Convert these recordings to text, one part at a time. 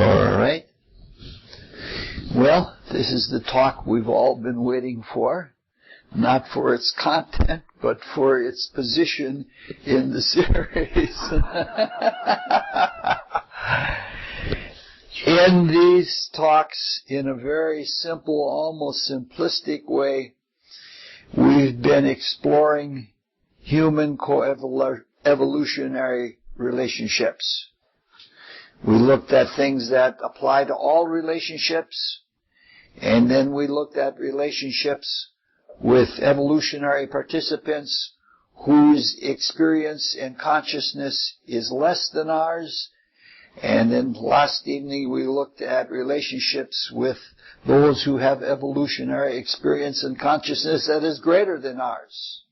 All right. Well, this is the talk we've all been waiting for. Not for its content, but for its position in the series. In these talks, in a very simple, almost simplistic way, we've been exploring human coevolutionary relationships. We looked at things that apply to all relationships, and then we looked at relationships with evolutionary participants whose experience and consciousness is less than ours. And then last evening we looked at relationships with those who have evolutionary experience and consciousness that is greater than ours.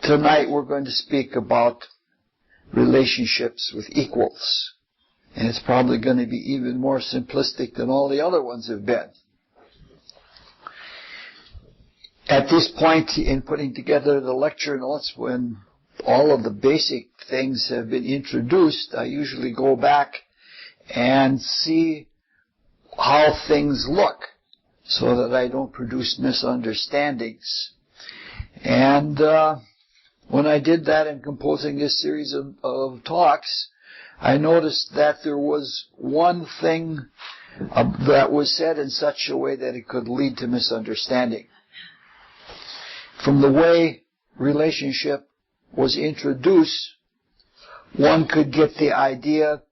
Tonight we're going to speak about relationships with equals. And it's probably going to be even more simplistic than all the other ones have been. At this point in putting together the lecture notes, when all of the basic things have been introduced, I usually go back and see how things look so that I don't produce misunderstandings. And when I did that in composing this series of talks, I noticed that there was one thing that was said in such a way that it could lead to misunderstanding. From the way relationship was introduced, one could get the idea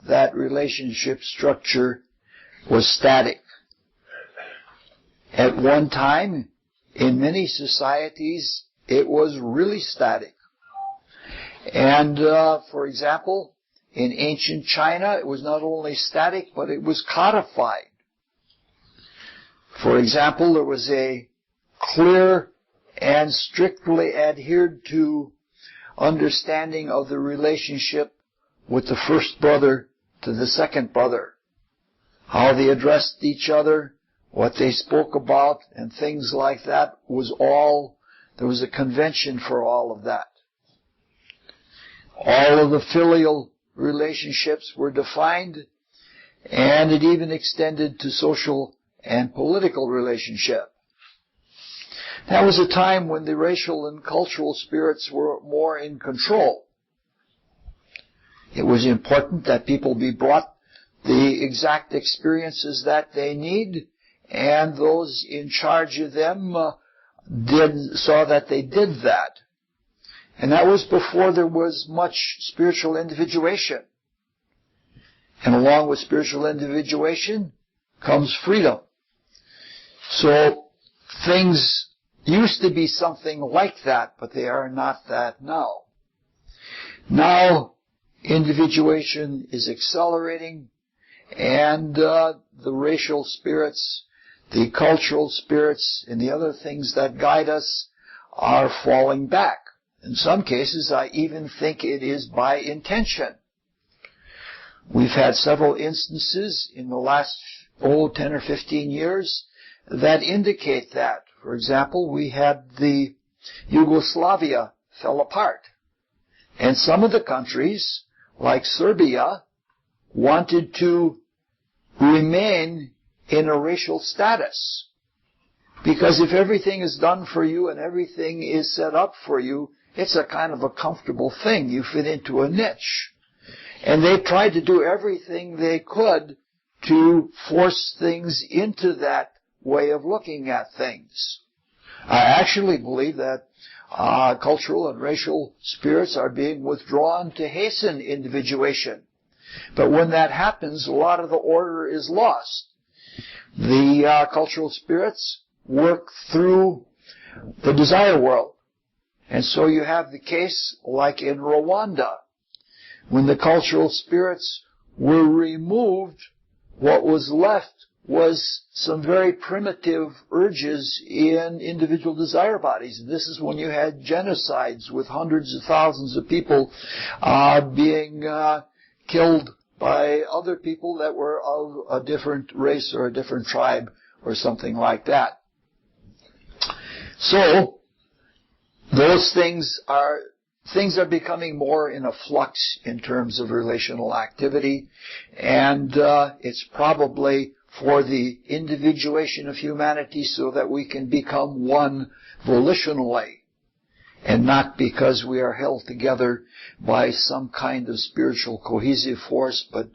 that relationship structure was static. At one time, in many societies, it was really static. And, for example, in ancient China, it was not only static, but it was codified. For example, there was a clear and strictly adhered to understanding of the relationship with the first brother to the second brother. How they addressed each other, what they spoke about, and things like that there was a convention for all of that. All of the filial relationships were defined, and it even extended to social and political relationship. That was a time when the racial and cultural spirits were more in control. It was important that people be brought the exact experiences that they need, and those in charge of them saw that they did that. And that was before there was much spiritual individuation. And along with spiritual individuation comes freedom. So things used to be something like that, but they are not that now. Now, individuation is accelerating, and the racial spirits, the cultural spirits, and the other things that guide us are falling back. In some cases, I even think it is by intention. We've had several instances in the last, 10 or 15 years that indicate that. For example, we had the Yugoslavia fell apart. And some of the countries, like Serbia, wanted to remain in a racial status. Because if everything is done for you and everything is set up for you, it's a kind of a comfortable thing. You fit into a niche. And they tried to do everything they could to force things into that way of looking at things. I actually believe that cultural and racial spirits are being withdrawn to hasten individuation. But when that happens, a lot of the order is lost. The cultural spirits work through the desire world. And so you have the case like in Rwanda. When the cultural spirits were removed, what was left was some very primitive urges in individual desire bodies. And this is when you had genocides with hundreds of thousands of people being killed by other people that were of a different race or a different tribe or something like that. So, those things are things are becoming more in a flux in terms of relational activity, and it's probably for the individuation of humanity so that we can become one volitionally, and not because we are held together by some kind of spiritual cohesive force, but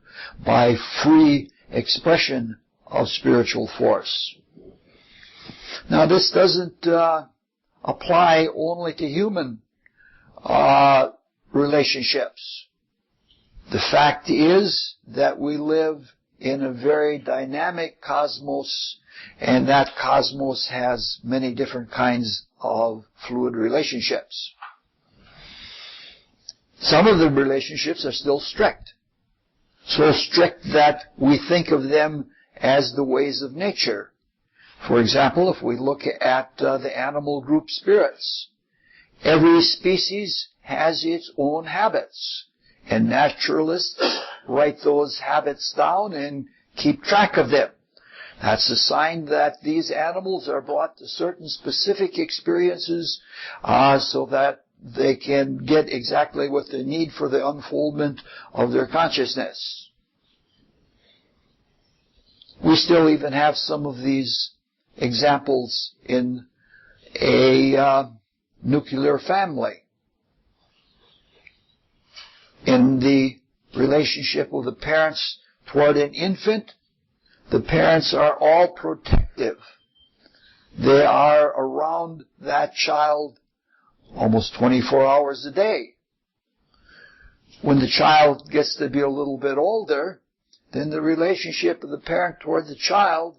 by free expression of spiritual force. Now, this doesn't apply only to human relationships. The fact is that we live in a very dynamic cosmos, and that cosmos has many different kinds of fluid relationships. Some of the relationships are still strict. So strict that we think of them as the ways of nature. For example, if we look at the animal group spirits, every species has its own habits, and naturalists write those habits down and keep track of them. That's a sign that these animals are brought to certain specific experiences so that they can get exactly what they need for the unfoldment of their consciousness. We still even have some of these examples in a nuclear family. In the relationship of the parents toward an infant, the parents are all protective. They are around that child almost 24 hours a day. When the child gets to be a little bit older, then the relationship of the parent toward the child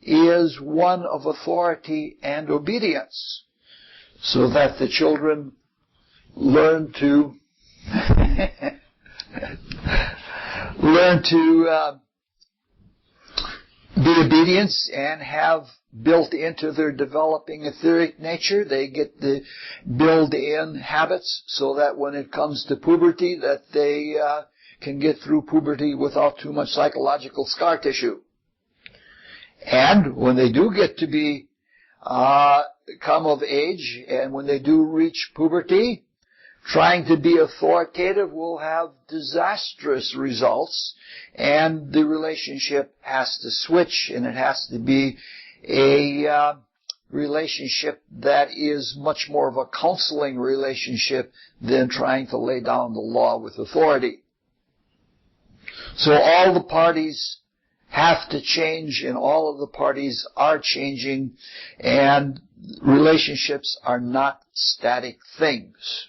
is one of authority and obedience, so that the children learn to be obedient and have built into their developing etheric nature. They get the build-in habits so that when it comes to puberty, that they can get through puberty without too much psychological scar tissue. And when they do get to be come of age, and when they do reach puberty, trying to be authoritative will have disastrous results, and the relationship has to switch, and it has to be a relationship that is much more of a counseling relationship than trying to lay down the law with authority. So all the parties have to change, and all of the parties are changing, and relationships are not static things.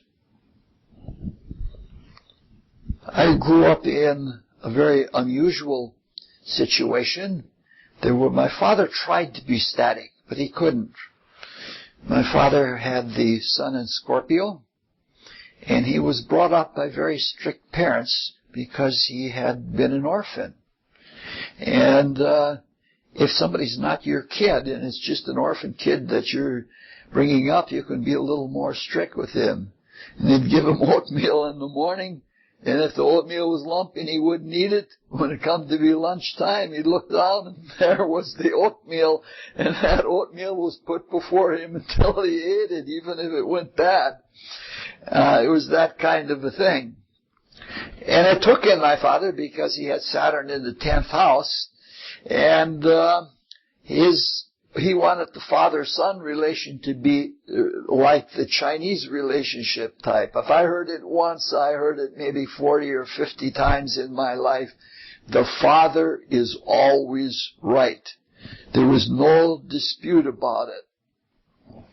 I grew up in a very unusual situation. My father tried to be static, but he couldn't. My father had the sun in Scorpio, and he was brought up by very strict parents because he had been an orphan. And if somebody's not your kid, and it's just an orphan kid that you're bringing up, you can be a little more strict with him. And they'd give him oatmeal in the morning, and if the oatmeal was lumpy and he wouldn't eat it, when it come to be lunchtime, he'd look down and there was the oatmeal, and that oatmeal was put before him until he ate it, even if it went bad. It was that kind of a thing. And it took in my father because he had Saturn in the 10th house, and he wanted the father-son relation to be like the Chinese relationship type. If I heard it once, I heard it maybe 40 or 50 times in my life. The father is always right. There was no dispute about it.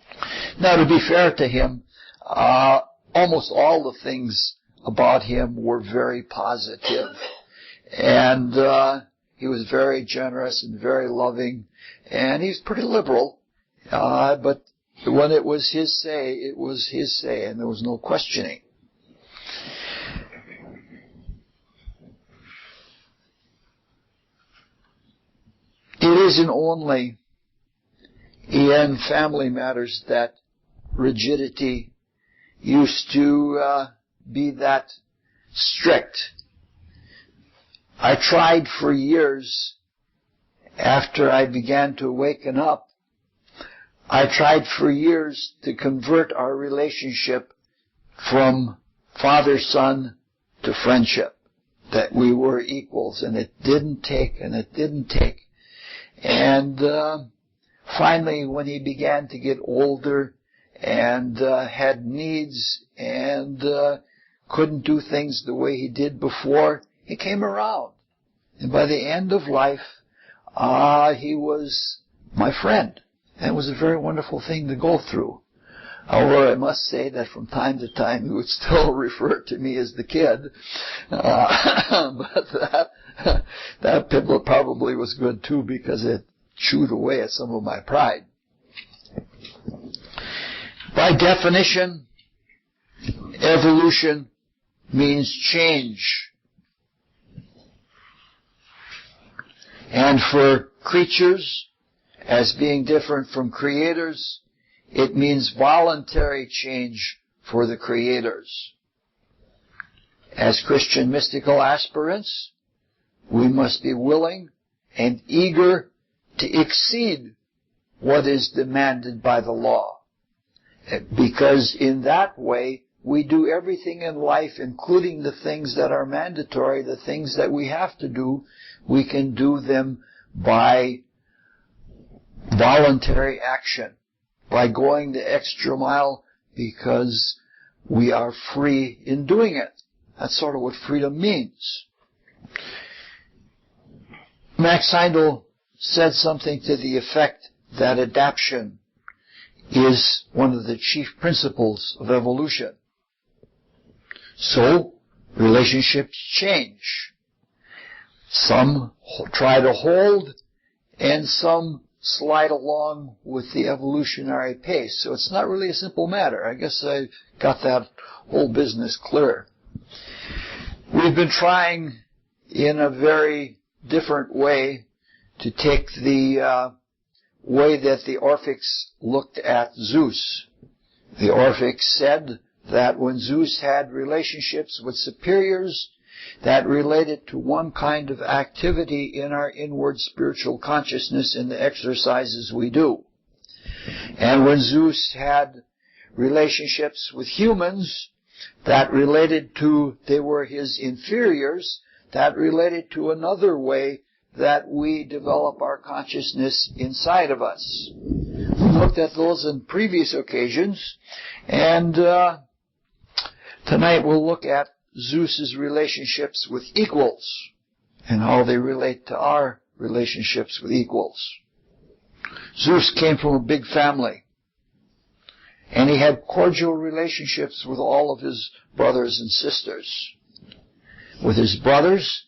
Now, to be fair to him, almost all the things about him were very positive. And he was very generous and very loving. And he's pretty liberal, but when it was his say, it was his say, and there was no questioning. It isn't only in family matters that rigidity used to be that strict. I tried for years. After I began to waken up, I tried for years to convert our relationship from father-son to friendship, that we were equals, and it didn't take, and it didn't take. And finally, when he began to get older and had needs and couldn't do things the way he did before, he came around. And by the end of life, he was my friend. And it was a very wonderful thing to go through. However, I must say that from time to time he would still refer to me as the kid. But that probably was good too, because it chewed away at some of my pride. By definition, evolution means change. And for creatures, as being different from creators, it means voluntary change for the creators. As Christian mystical aspirants, we must be willing and eager to exceed what is demanded by the law. Because in that way, we do everything in life, including the things that are mandatory, the things that we have to do, we can do them by voluntary action, by going the extra mile, because we are free in doing it. That's sort of what freedom means. Max Heindel said something to the effect that adaptation is one of the chief principles of evolution. So, relationships change. Some try to hold, and some slide along with the evolutionary pace. So it's not really a simple matter. I guess I got that whole business clear. We've been trying in a very different way to take the way that the Orphics looked at Zeus. The Orphics said that when Zeus had relationships with superiors, that related to one kind of activity in our inward spiritual consciousness in the exercises we do. And when Zeus had relationships with humans, that related to, they were his inferiors, that related to another way that we develop our consciousness inside of us. We looked at those in previous occasions, and tonight we'll look at Zeus's relationships with equals and how they relate to our relationships with equals. Zeus came from a big family, and he had cordial relationships with all of his brothers and sisters. With his brothers,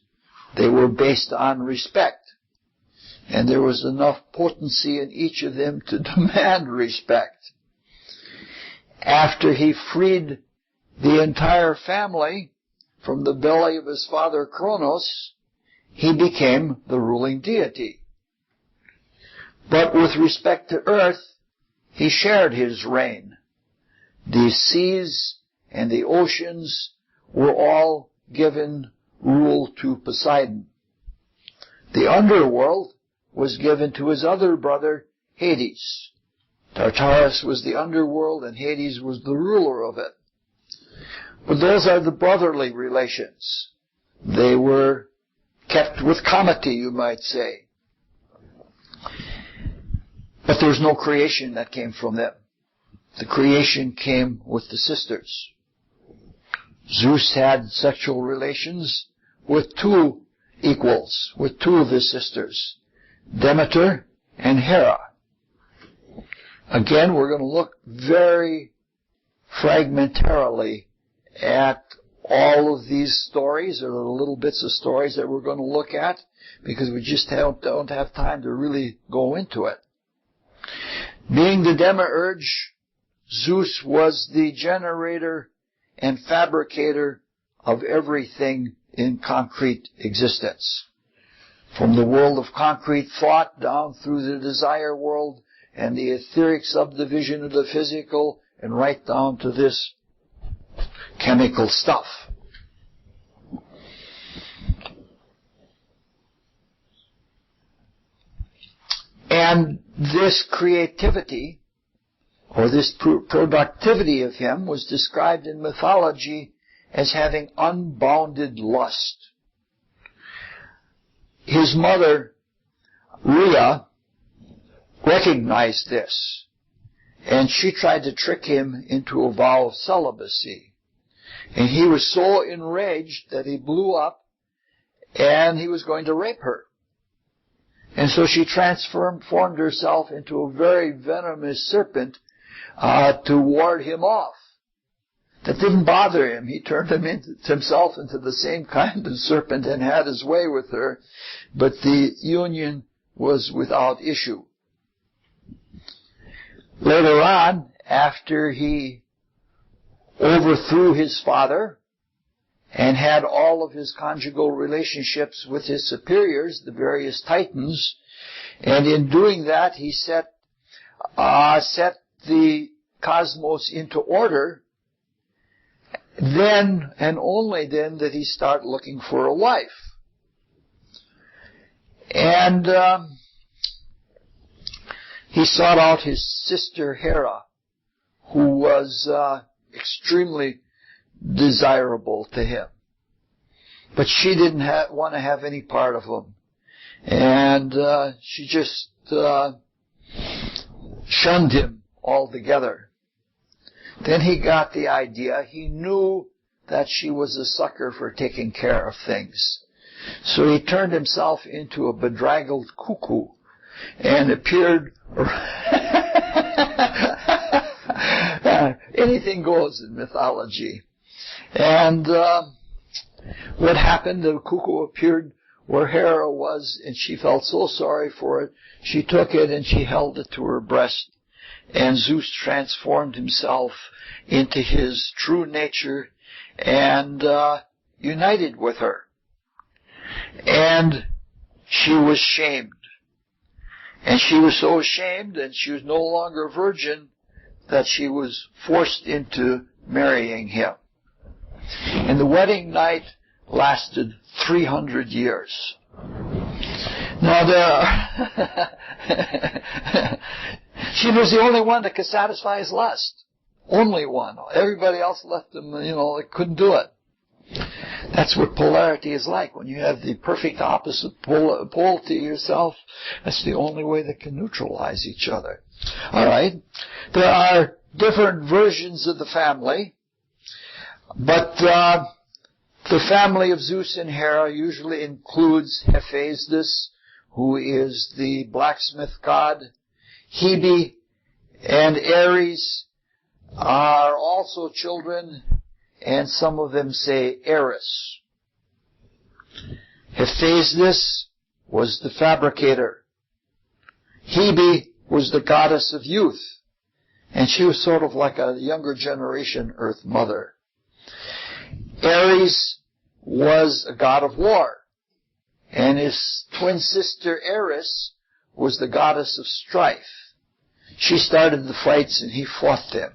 they were based on respect, and there was enough potency in each of them to demand respect. After he freed the entire family from the belly of his father Kronos, he became the ruling deity. But with respect to earth, he shared his reign. The seas and the oceans were all given rule to Poseidon. The underworld was given to his other brother, Hades. Tartarus was the underworld, and Hades was the ruler of it. But those are the brotherly relations. They were kept with comity, you might say. But there was no creation that came from them. The creation came with the sisters. Zeus had sexual relations with two equals, with two of his sisters, Demeter and Hera. Again, we're going to look very fragmentarily at all of these stories, or the little bits of stories that we're going to look at, because we just don't have time to really go into it. Being the demiurge, Zeus was the generator and fabricator of everything in concrete existence. From the world of concrete thought down through the desire world and the etheric subdivision of the physical, and right down to this chemical stuff. And this creativity or this productivity of him, was described in mythology as having unbounded lust. His mother, Rhea, recognized this, and she tried to trick him into a vow of celibacy. And he was so enraged that he blew up, and he was going to rape her. And so she transformed herself into a very venomous serpent to ward him off. That didn't bother him. He turned himself into the same kind of serpent and had his way with her, but the union was without issue. Later on, after he overthrew his father and had all of his conjugal relationships with his superiors, the various titans, and in doing that he set the cosmos into order, then and only then did he start looking for a wife. And he sought out his sister Hera, who was extremely desirable to him. But she didn't want to have any part of him. And she just shunned him altogether. Then he got the idea. He knew that she was a sucker for taking care of things. So he turned himself into a bedraggled cuckoo and appeared... Anything goes in mythology. And what happened, the cuckoo appeared where Hera was, and she felt so sorry for it. She took it and she held it to her breast. And Zeus transformed himself into his true nature and united with her. And she was shamed. And she was so ashamed, and she was no longer a virgin, that she was forced into marrying him. And the wedding night lasted 300 years. Now she was the only one that could satisfy his lust. Only one. Everybody else left him, they couldn't do it. That's what polarity is like. When you have the perfect opposite pole to yourself, that's the only way that can neutralize each other. All right. There are different versions of the family, but the family of Zeus and Hera usually includes Hephaestus, who is the blacksmith god. Hebe and Ares are also children, and some of them say Eris. Hephaestus was the fabricator. Hebe was the goddess of youth, and she was sort of like a younger generation Earth Mother. Ares was a god of war, and his twin sister Eris was the goddess of strife. She started the fights and he fought them.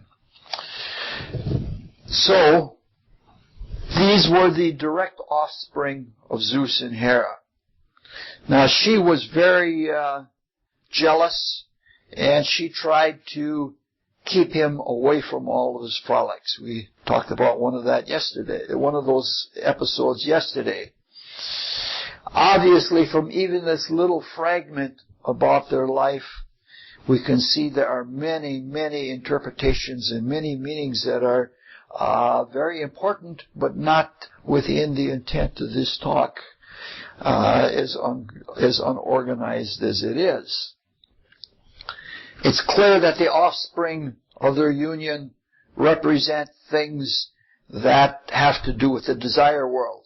So, these were the direct offspring of Zeus and Hera. Now, she was very jealous, and she tried to keep him away from all of his frolics. We talked about one of those episodes yesterday. Obviously, from even this little fragment about their life, we can see there are many, many interpretations and many meanings that are very important, but not within the intent of this talk, as unorganized as it is. It's clear that the offspring of their union represent things that have to do with the desire world.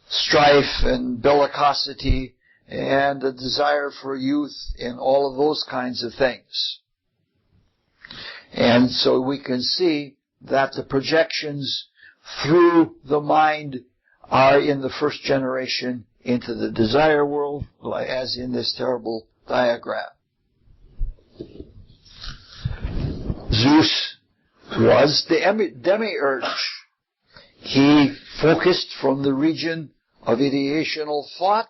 Strife and bellicosity and the desire for youth and all of those kinds of things. And so we can see that the projections through the mind are in the first generation into the desire world, as in this terrible diagram. Zeus was the demiurge. He focused from the region of ideational thought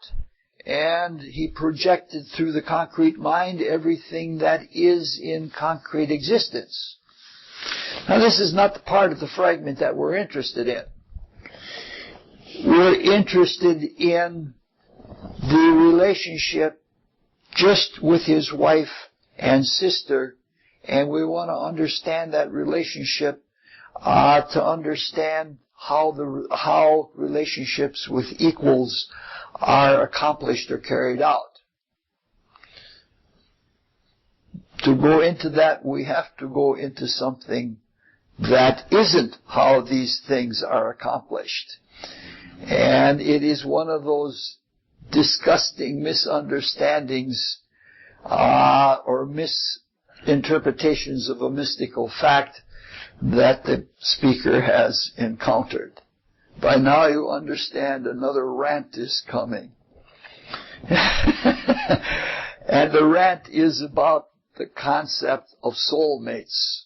and he projected through the concrete mind everything that is in concrete existence. Now, this is not the part of the fragment that we're interested in. We're interested in the relationship just with his wife and sister, and we want to understand that relationship to understand how relationships with equals are accomplished or carried out. To go into that, we have to go into something that isn't how these things are accomplished. And it is one of those disgusting misunderstandings or misinterpretations of a mystical fact that the speaker has encountered. By now you understand another rant is coming. And the rant is about the concept of soulmates.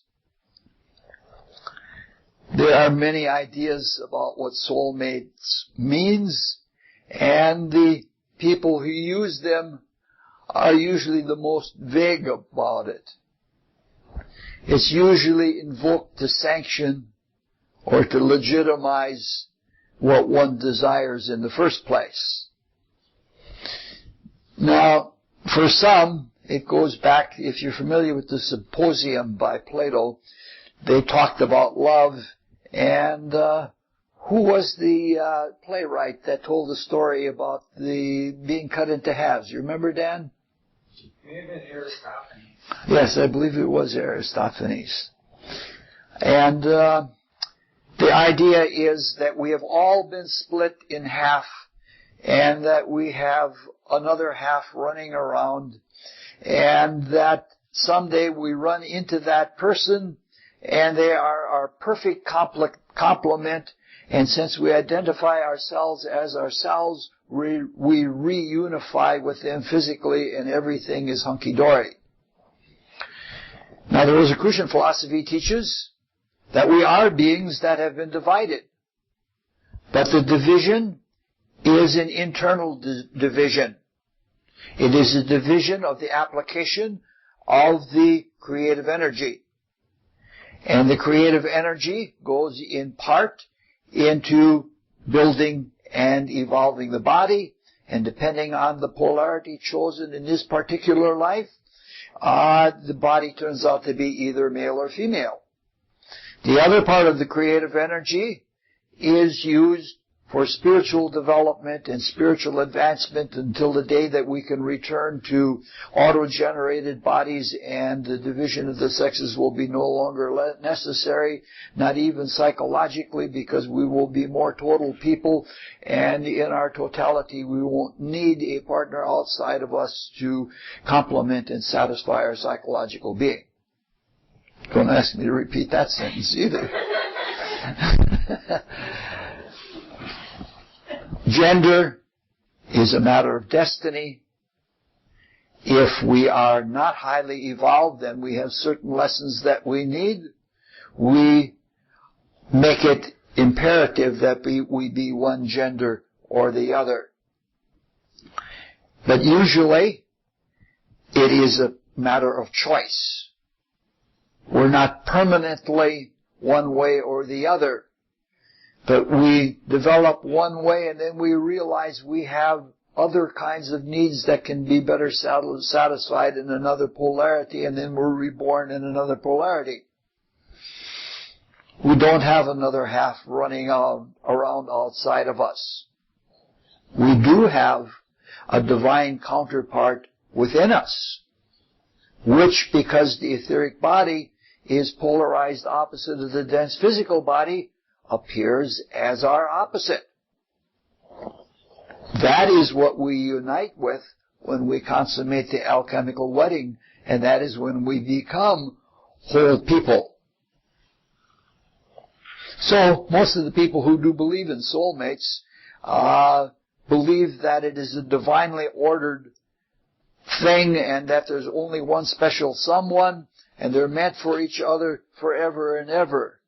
There are many ideas about what soulmates means, and the people who use them are usually the most vague about it. It's usually invoked to sanction or to legitimize what one desires in the first place. Now, for some, it goes back, if you're familiar with the Symposium by Plato, they talked about love, and who was the playwright that told the story about the being cut into halves? You remember, Dan? Maybe Aristophanes. Yes, I believe it was Aristophanes. And the idea is that we have all been split in half, and that we have another half running around, and that someday we run into that person, and they are our perfect complement, and since we identify ourselves as ourselves, we reunify with them physically, and everything is hunky-dory. Now, the Rosicrucian philosophy teaches that we are beings that have been divided, but the division is an internal division. It is a division of the application of the creative energy. And the creative energy goes in part into building and evolving the body, and depending on the polarity chosen in this particular life, the body turns out to be either male or female. The other part of the creative energy is used for spiritual development and spiritual advancement until the day that we can return to auto-generated bodies, and the division of the sexes will be no longer necessary, not even psychologically, because we will be more total people, and in our totality we won't need a partner outside of us to complement and satisfy our psychological being. Don't ask me to repeat that sentence either. Gender is a matter of destiny. If we are not highly evolved, then we have certain lessons that we need. We make it imperative that we be one gender or the other. But usually, it is a matter of choice. We're not permanently one way or the other. But we develop one way, and then we realize we have other kinds of needs that can be better satisfied in another polarity, and then we're reborn in another polarity. We don't have another half running around outside of us. We do have a divine counterpart within us, which, because the etheric body is polarized opposite of the dense physical body, appears as our opposite. That is what we unite with when we consummate the alchemical wedding, and that is when we become whole people. So, most of the people who do believe in soulmates believe that it is a divinely ordered thing, and that there's only one special someone, and they're meant for each other forever and ever.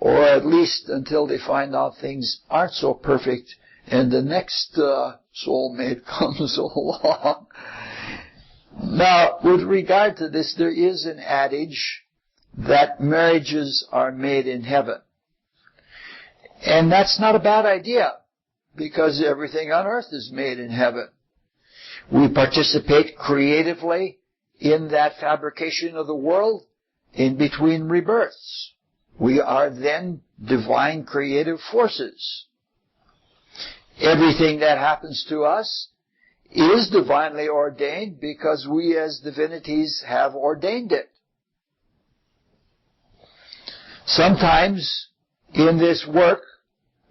Or at least until they find out things aren't so perfect, and the next soulmate comes along. Now, with regard to this, there is an adage that marriages are made in heaven. And that's not a bad idea, because everything on earth is made in heaven. We participate creatively in that fabrication of the world in between rebirths. We are then divine creative forces. Everything that happens to us is divinely ordained because we as divinities have ordained it. Sometimes in this work,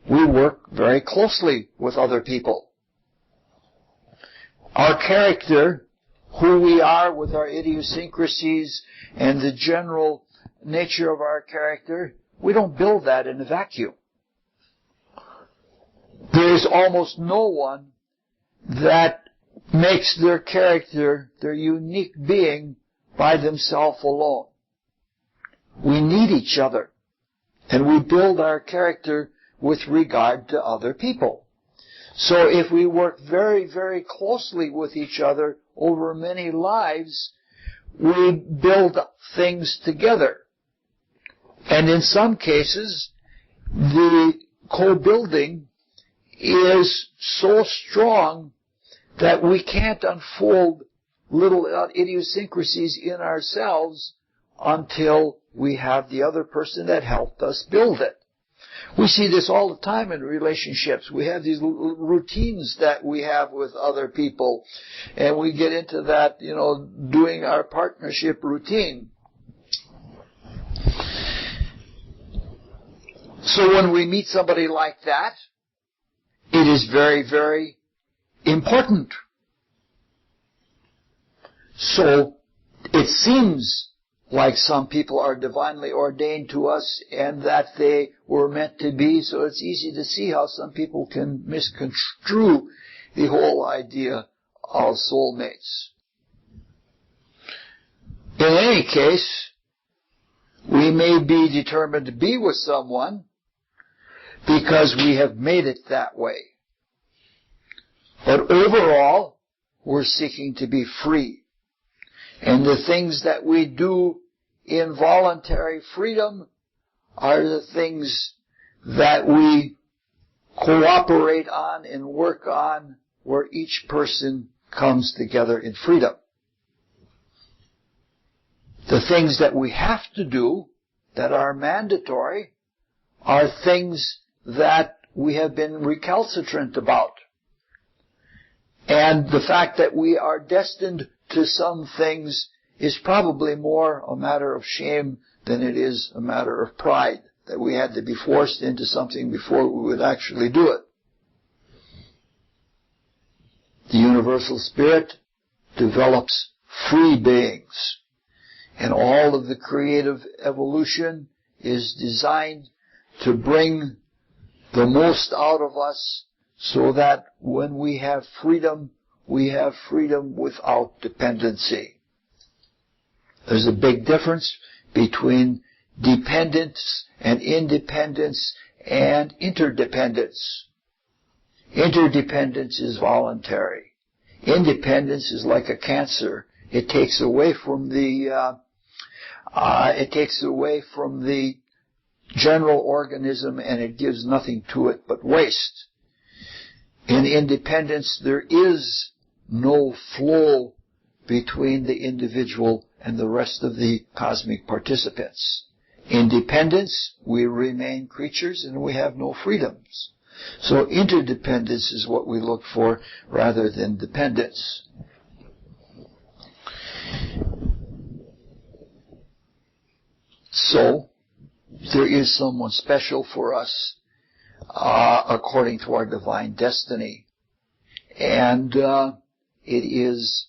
we work very closely with other people. Our character, who we are with our idiosyncrasies and the general nature of our character, we don't build that in a vacuum. There is almost no one that makes their character, their unique being, by themselves alone. We need each other, and we build our character with regard to other people. So if we work very, very closely with each other over many lives, we build things together. And in some cases, the co-building is so strong that we can't unfold little idiosyncrasies in ourselves until we have the other person that helped us build it. We see this all the time in relationships. We have these routines that we have with other people, and we get into that, doing our partnership routine. So when we meet somebody like that, it is very, very important. So it seems like some people are divinely ordained to us and that they were meant to be, so it's easy to see how some people can misconstrue the whole idea of soulmates. In any case, we may be determined to be with someone because we have made it that way. But overall, we're seeking to be free. And the things that we do in voluntary freedom are the things that we cooperate on and work on, where each person comes together in freedom. The things that we have to do, that are mandatory, are things that we have been recalcitrant about. And the fact that we are destined to some things is probably more a matter of shame than it is a matter of pride, that we had to be forced into something before we would actually do it. The universal spirit develops free beings, and all of the creative evolution is designed to bring the most out of us, so that when we have freedom without dependency. There's a big difference between dependence and independence and interdependence. Interdependence is voluntary. Independence is like a cancer. It takes away from the general organism, and it gives nothing to it but waste. In independence, there is no flow between the individual and the rest of the cosmic participants. In dependence, we remain creatures and we have no freedoms. So interdependence is what we look for rather than dependence. So, there is someone special for us according to our divine destiny. And it is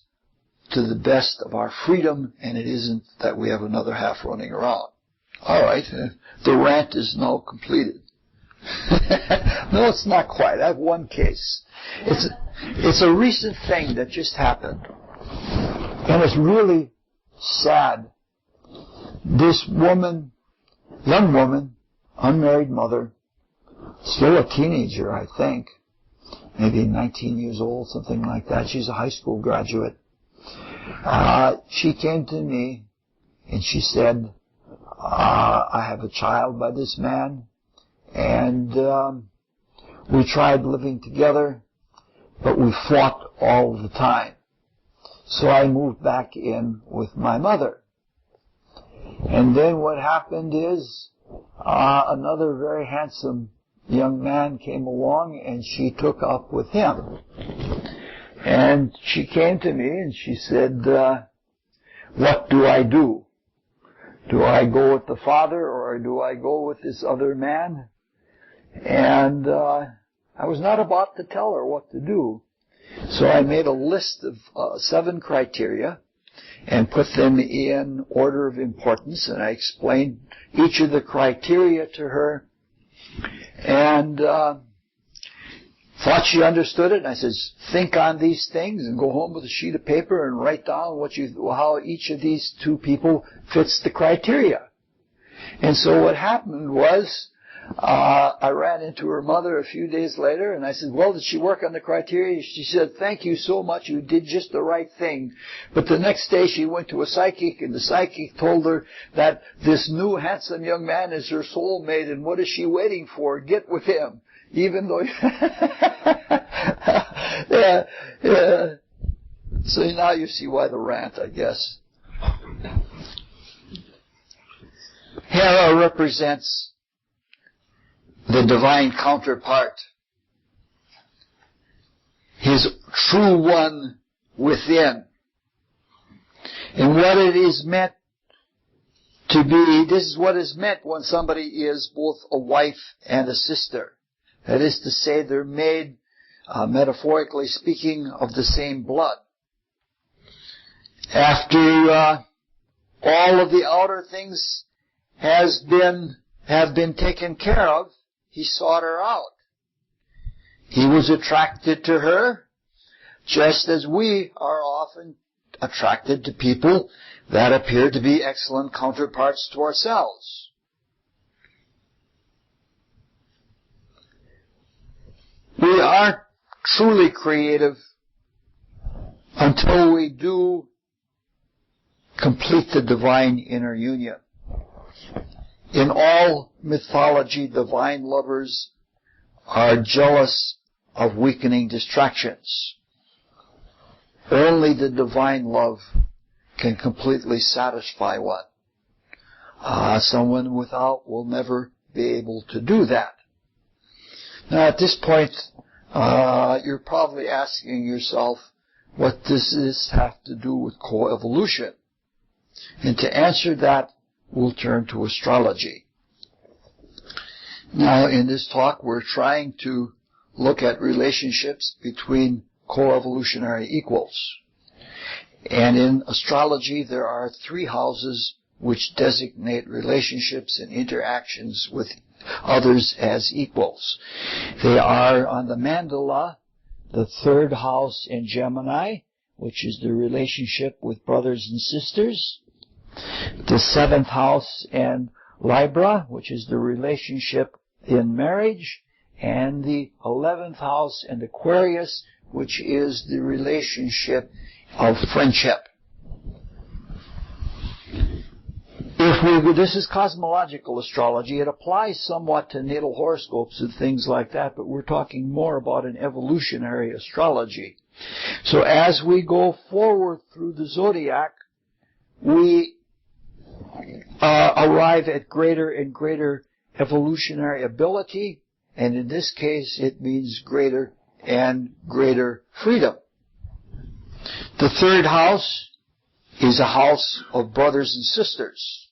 to the best of our freedom, and it isn't that we have another half running around. All right, the rant is now completed. No, it's not quite. I have one case. It's a recent thing that just happened, and it's really sad. This woman, young woman, unmarried mother, still a teenager, I think, maybe 19 years old, something like that. She's a high school graduate. She came to me and she said, I have a child by this man, and we tried living together, but we fought all the time. So I moved back in with my mother. And then what happened is, another very handsome young man came along and she took up with him. And she came to me and she said, what do I do? Do I go with the father or do I go with this other man? And I was not about to tell her what to do. So I made a list of 7 criteria and put them in order of importance, and I explained each of the criteria to her, and thought she understood it. And I said, think on these things and go home with a sheet of paper and write down how each of these 2 people fits the criteria. And so what happened was, I ran into her mother a few days later, and I said, well, did she work on the criteria? She said, thank you so much. You did just the right thing. But the next day she went to a psychic, and the psychic told her that this new handsome young man is her soulmate, and what is she waiting for? Get with him. Even though... yeah. So now you see why the rant, I guess. Hera represents the divine counterpart, his true one within. And what it is meant to be, this is what is meant when somebody is both a wife and a sister. That is to say, they're made, metaphorically speaking, of the same blood. After all of the outer things have been taken care of, he sought her out. He was attracted to her, just as we are often attracted to people that appear to be excellent counterparts to ourselves. We aren't truly creative until we do complete the divine inner union. In all mythology, divine lovers are jealous of weakening distractions. Only the divine love can completely satisfy one. Someone without will never be able to do that. Now at this point, you're probably asking yourself, what does this have to do with coevolution? And to answer that, we'll turn to astrology. Now, in this talk, we're trying to look at relationships between coevolutionary equals. And in astrology, there are 3 houses which designate relationships and interactions with others as equals. They are, on the mandala, the 3rd house in Gemini, which is the relationship with brothers and sisters. The 7th house in Libra, which is the relationship in marriage. And the 11th house in Aquarius, which is the relationship of friendship. This is cosmological astrology. It applies somewhat to natal horoscopes and things like that, but we're talking more about an evolutionary astrology. So as we go forward through the zodiac, we arrive at greater and greater evolutionary ability, and in this case it means greater and greater freedom. The 3rd house is a house of brothers and sisters.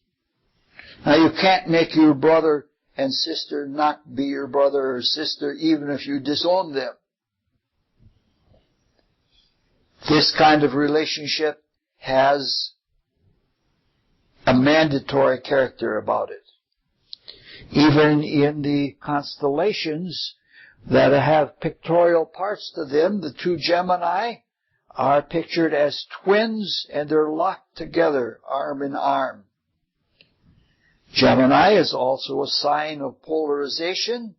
Now you can't make your brother and sister not be your brother or sister even if you disown them. This kind of relationship has a mandatory character about it. Even in the constellations that have pictorial parts to them, the 2 Gemini are pictured as twins and they're locked together, arm in arm. Gemini is also a sign of polarization,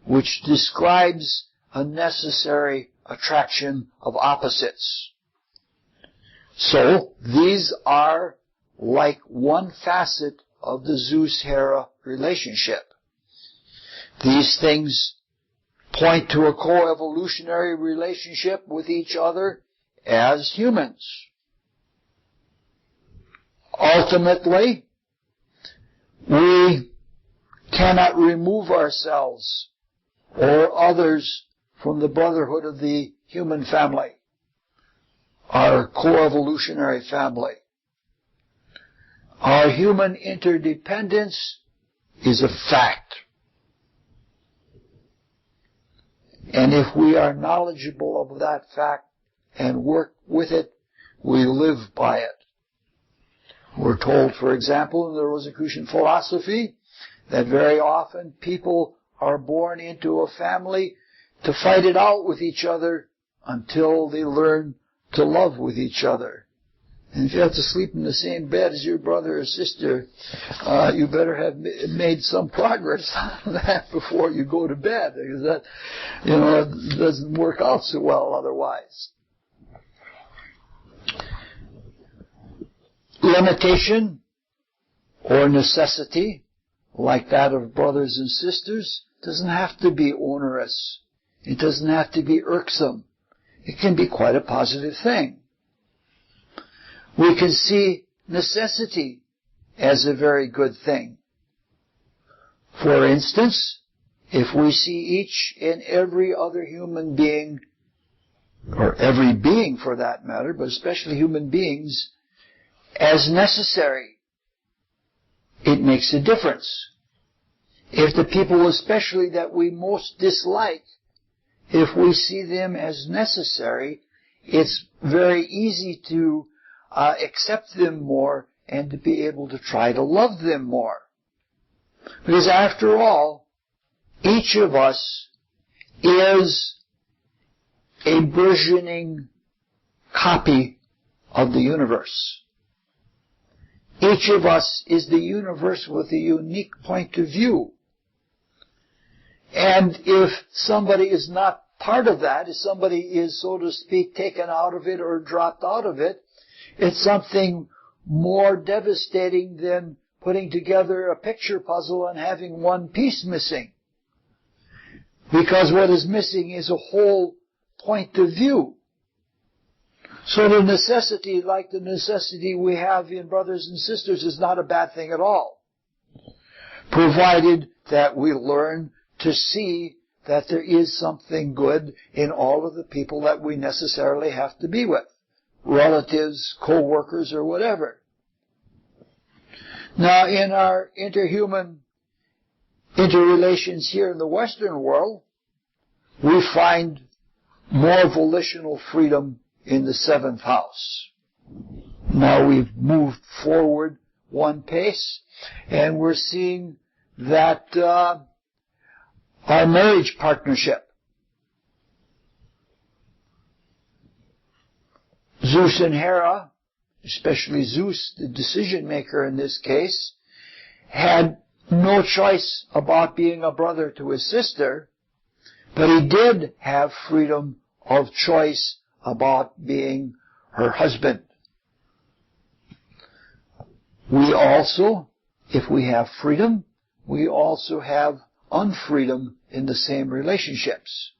which describes a necessary attraction of opposites. So, these are like one facet of the Zeus-Hera relationship. These things point to a coevolutionary relationship with each other as humans. Ultimately, we cannot remove ourselves or others from the brotherhood of the human family, our coevolutionary family. Our human interdependence is a fact. And if we are knowledgeable of that fact and work with it, we live by it. We're told, for example, in the Rosicrucian philosophy, that very often people are born into a family to fight it out with each other until they learn to love with each other. And if you have to sleep in the same bed as your brother or sister, you better have made some progress on that before you go to bed, because that, it doesn't work out so well otherwise. Limitation or necessity, like that of brothers and sisters, doesn't have to be onerous. It doesn't have to be irksome. It can be quite a positive thing. We can see necessity as a very good thing. For instance, if we see each and every other human being, or every being for that matter, but especially human beings, as necessary, it makes a difference. If the people especially that we most dislike, if we see them as necessary, it's very easy to accept them more and to be able to try to love them more. Because after all, each of us is a burgeoning copy of the universe. Each of us is the universe with a unique point of view. And if somebody is not part of that, if somebody is, so to speak, taken out of it or dropped out of it, it's something more devastating than putting together a picture puzzle and having one piece missing. Because what is missing is a whole point of view. So the necessity, like the necessity we have in brothers and sisters, is not a bad thing at all, provided that we learn to see that there is something good in all of the people that we necessarily have to be with, relatives, co-workers, or whatever. Now, in our interrelations here in the Western world, we find more volitional freedom in the seventh house. Now we've moved forward one pace, and we're seeing that our marriage partnership, Zeus and Hera, especially Zeus, the decision maker in this case, had no choice about being a brother to his sister, but he did have freedom of choice about being her husband. We also, if we have freedom, we also have unfreedom in the same relationships.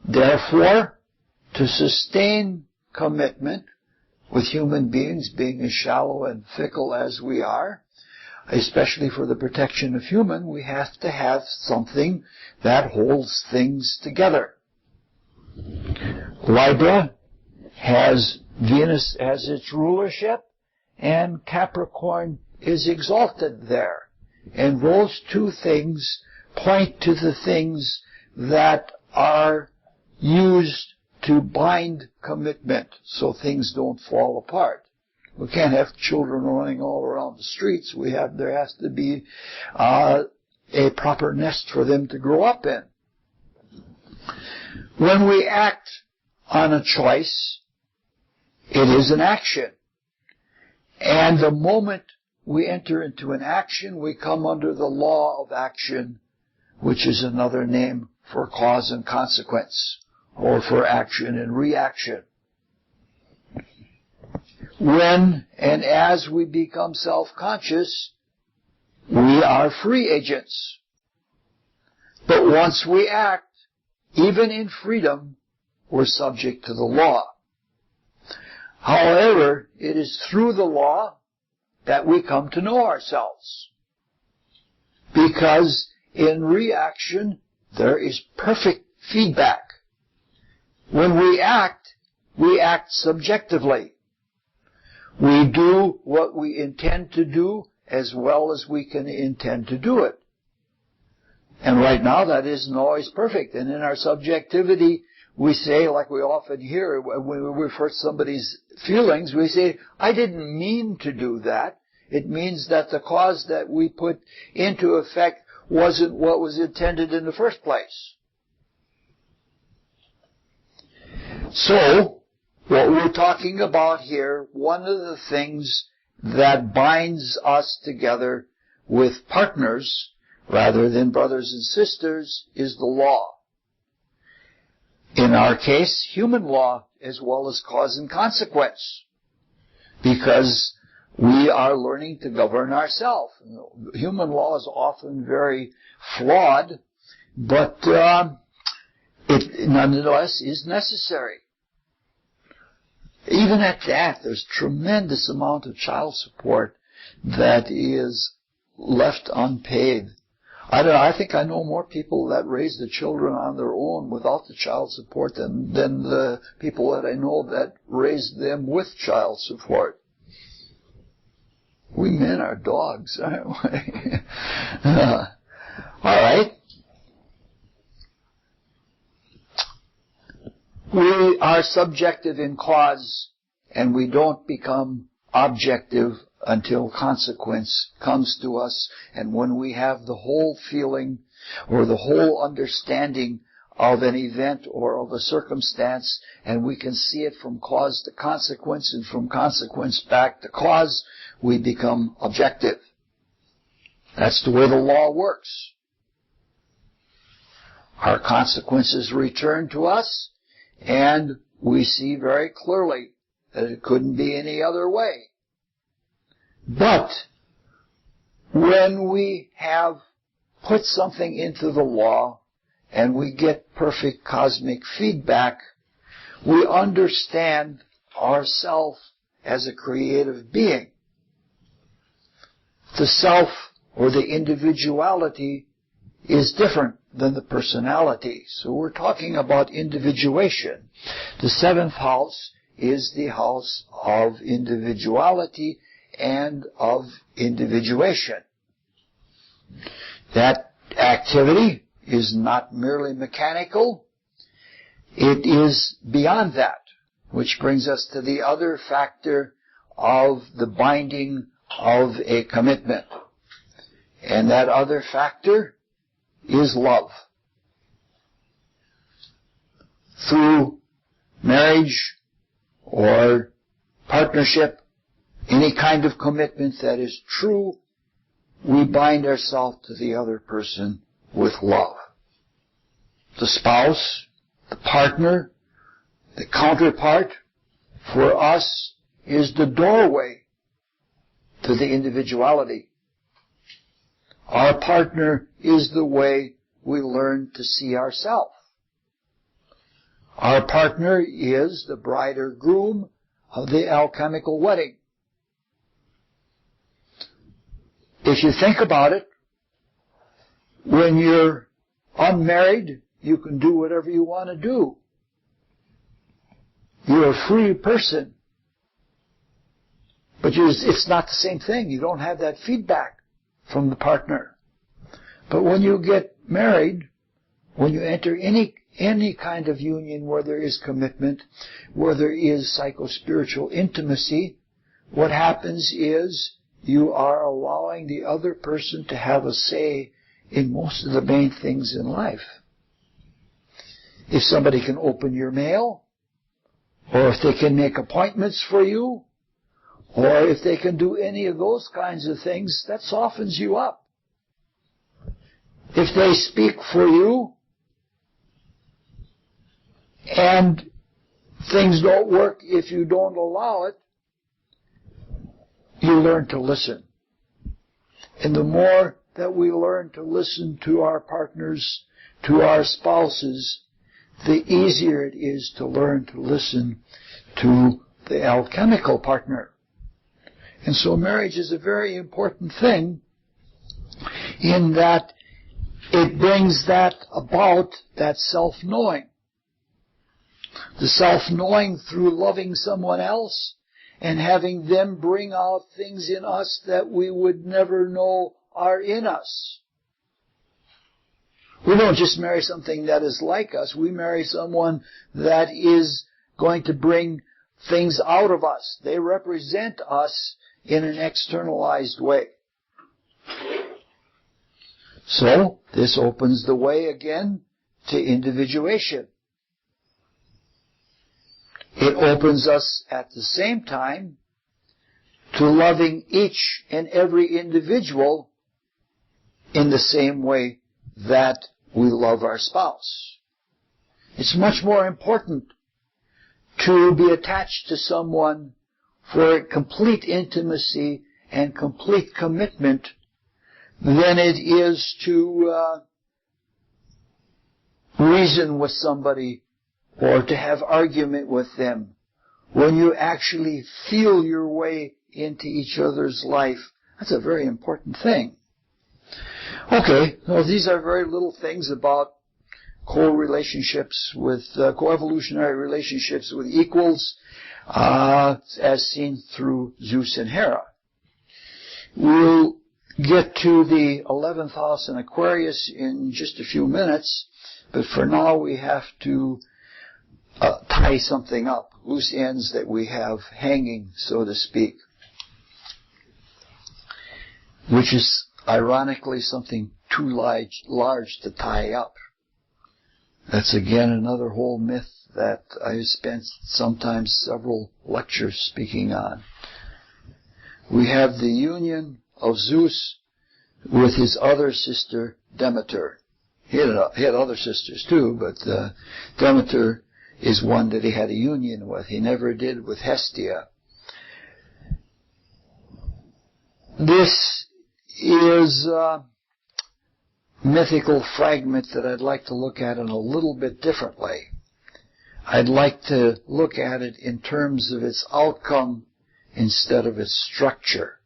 Therefore, to sustain commitment with human beings being as shallow and fickle as we are, especially for the protection of human, we have to have something that holds things together. Libra has Venus as its rulership, and Capricorn is exalted there. And those two things point to the things that are used to bind commitment so things don't fall apart. We can't have children running all around the streets. There has to be a proper nest for them to grow up in. When we act on a choice, it is an action. And the moment we enter into an action, we come under the law of action, which is another name for cause and consequence, or for action and reaction. When and as we become self-conscious, we are free agents. But once we act, even in freedom, we're subject to the law. However, it is through the law that we come to know ourselves. Because in reaction, there is perfect feedback. When we act subjectively. We do what we intend to do as well as we can intend to do it. And right now that isn't always perfect. And in our subjectivity, we say, like we often hear when we refer to somebody's feelings, we say, I didn't mean to do that. It means that the cause that we put into effect wasn't what was intended in the first place. So, what we're talking about here, one of the things that binds us together with partners rather than brothers and sisters is the law. In our case, human law as well as cause and consequence. Because we are learning to govern ourselves. Human law is often very flawed, but it nonetheless is necessary. Even at that, there's tremendous amount of child support that is left unpaid. I think I know more people that raise the children on their own without the child support than the people that I know that raised them with child support. We men are dogs, aren't we? All right. We are subjective in cause, and we don't become objective until consequence comes to us. And when we have the whole feeling or the whole understanding of an event or of a circumstance, and we can see it from cause to consequence and from consequence back to cause, we become objective. That's the way the law works. Our consequences return to us, and we see very clearly that it couldn't be any other way. But when we have put something into the law and we get perfect cosmic feedback, we understand ourself as a creative being. The self or the individuality is different than the personality. So we're talking about individuation. The seventh house is the house of individuality and of individuation. That activity is not merely mechanical. It is beyond that, which brings us to the other factor of the binding of a commitment. And that other factor is love. Through marriage or partnership, any kind of commitment that is true, we bind ourselves to the other person with love. The spouse, the partner, the counterpart, for us is the doorway to the individuality. Our partner is the way we learn to see ourselves. Our partner is the bride or groom of the alchemical wedding. If you think about it, when you're unmarried, you can do whatever you want to do. You're a free person. But it's not the same thing. You don't have that feedback from the partner. But when you get married, when you enter any kind of union where there is commitment, where there is psycho-spiritual intimacy, what happens is you are allowing the other person to have a say in most of the main things in life. If somebody can open your mail, or if they can make appointments for you, or if they can do any of those kinds of things, that softens you up. If they speak for you, and things don't work if you don't allow it, you learn to listen. And the more that we learn to listen to our partners, to our spouses, the easier it is to learn to listen to the alchemical partner. And so marriage is a very important thing in that it brings that about, that self-knowing. The self-knowing through loving someone else and having them bring out things in us that we would never know are in us. We don't just marry something that is like us. We marry someone that is going to bring things out of us. They represent us in an externalized way. So, this opens the way again to individuation. It opens us at the same time to loving each and every individual in the same way that we love our spouse. It's much more important to be attached to someone for complete intimacy and complete commitment than it is to reason with somebody or to have argument with them. When you actually feel your way into each other's life, that's a very important thing. Okay, well, these are very little things about co-relationships with, coevolutionary relationships with equals, as seen through Zeus and Hera. We'll get to the 11th house in Aquarius in just a few minutes, but for now we have to tie something up, loose ends that we have hanging, so to speak, which is ironically something too large to tie up. That's again another whole myth that I spent sometimes several lectures speaking on. We have the union of Zeus with his other sister Demeter. He had other sisters too, but Demeter is one that he had a union with. He never did with Hestia. This is a mythical fragment that I'd like to look at in a little bit differently. I'd like to look at it in terms of its outcome instead of its structure.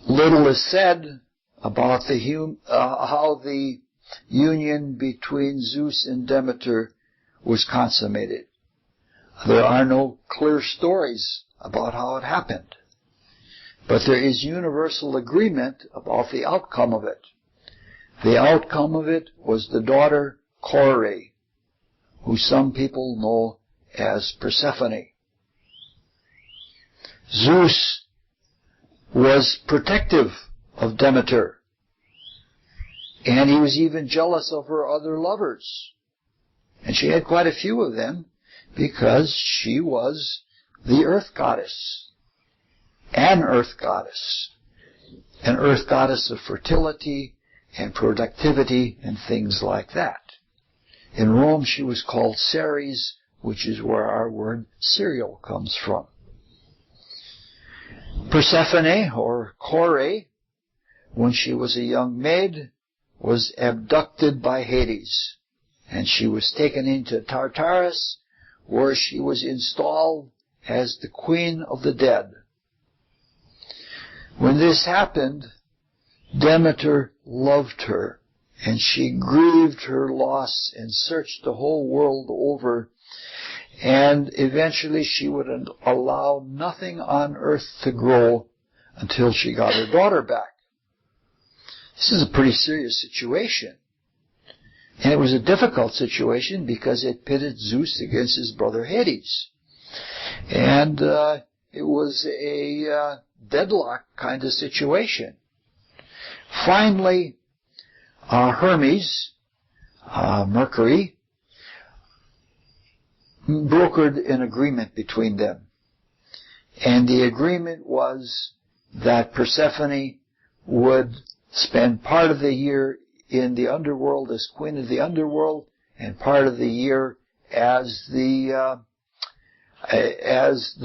Little is said about how the union between Zeus and Demeter was consummated. There are no clear stories about how it happened, but there is universal agreement about the outcome of it. The outcome of it was the daughter Kore, who some people know as Persephone. Zeus was protective of Demeter, and he was even jealous of her other lovers. And she had quite a few of them because she was the earth goddess, an earth goddess of fertility and productivity and things like that. In Rome she was called Ceres, which is where our word cereal comes from. Persephone, or Kore, when she was a young maid, was abducted by Hades, and she was taken into Tartarus, where she was installed as the queen of the dead. When this happened, Demeter loved her, and she grieved her loss and searched the whole world over, and eventually she would allow nothing on earth to grow until she got her daughter back. This is a pretty serious situation. And it was a difficult situation because it pitted Zeus against his brother Hades. And it was a deadlock kind of situation. Finally, Hermes, Mercury, brokered an agreement between them. And the agreement was that Persephone would spend part of the year in the underworld as queen of the underworld, and part of the year as the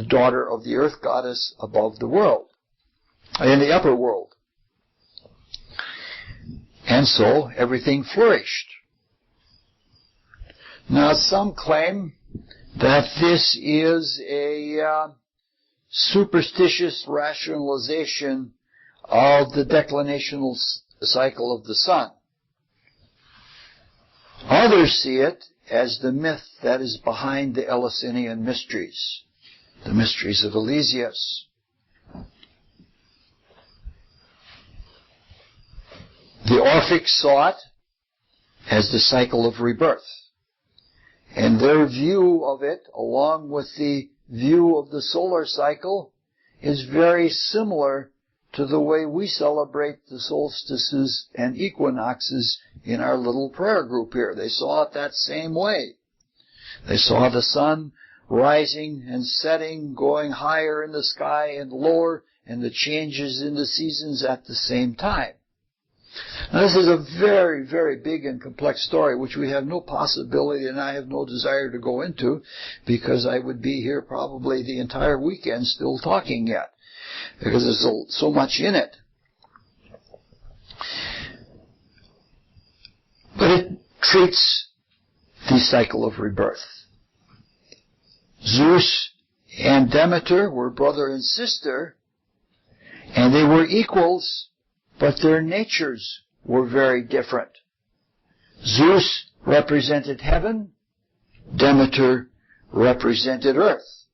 daughter of the earth goddess above the world, in the upper world. And so everything flourished. Now some claim that this is a superstitious rationalization of the declinational cycle of the sun. Others see it as the myth that is behind the Eleusinian mysteries, the mysteries of Eleusis. The Orphics saw it as the cycle of rebirth. And their view of it, along with the view of the solar cycle, is very similar to the way we celebrate the solstices and equinoxes in our little prayer group here. They saw it that same way. They saw the sun rising and setting, going higher in the sky and lower, and the changes in the seasons at the same time. Now, this is a very, very big and complex story, which we have no possibility and I have no desire to go into, because I would be here probably the entire weekend still talking yet, because there's so much in it. But it treats the cycle of rebirth. Zeus and Demeter were brother and sister, and they were equals, but their natures were very different. Zeus represented heaven, Demeter represented earth.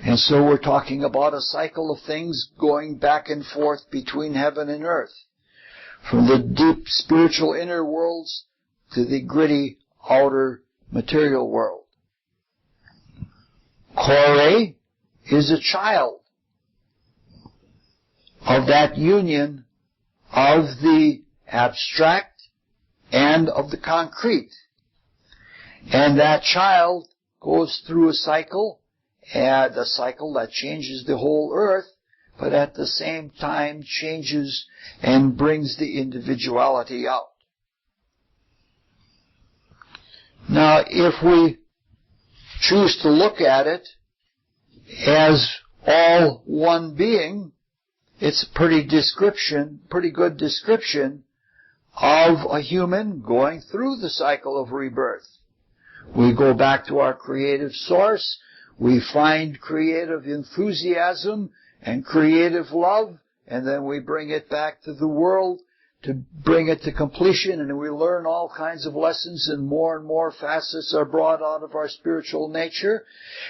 And so we're talking about a cycle of things going back and forth between heaven and earth, from the deep spiritual inner worlds to the gritty outer material world. Kore is a child of that union of the abstract and of the concrete. And that child goes through a cycle, and a cycle that changes the whole earth, but at the same time changes and brings the individuality out. Now, if we choose to look at it as all one being, it's a pretty good description of a human going through the cycle of rebirth. We go back to our creative source, we find creative enthusiasm and creative love, and then we bring it back to the world to bring it to completion, and we learn all kinds of lessons, and more facets are brought out of our spiritual nature.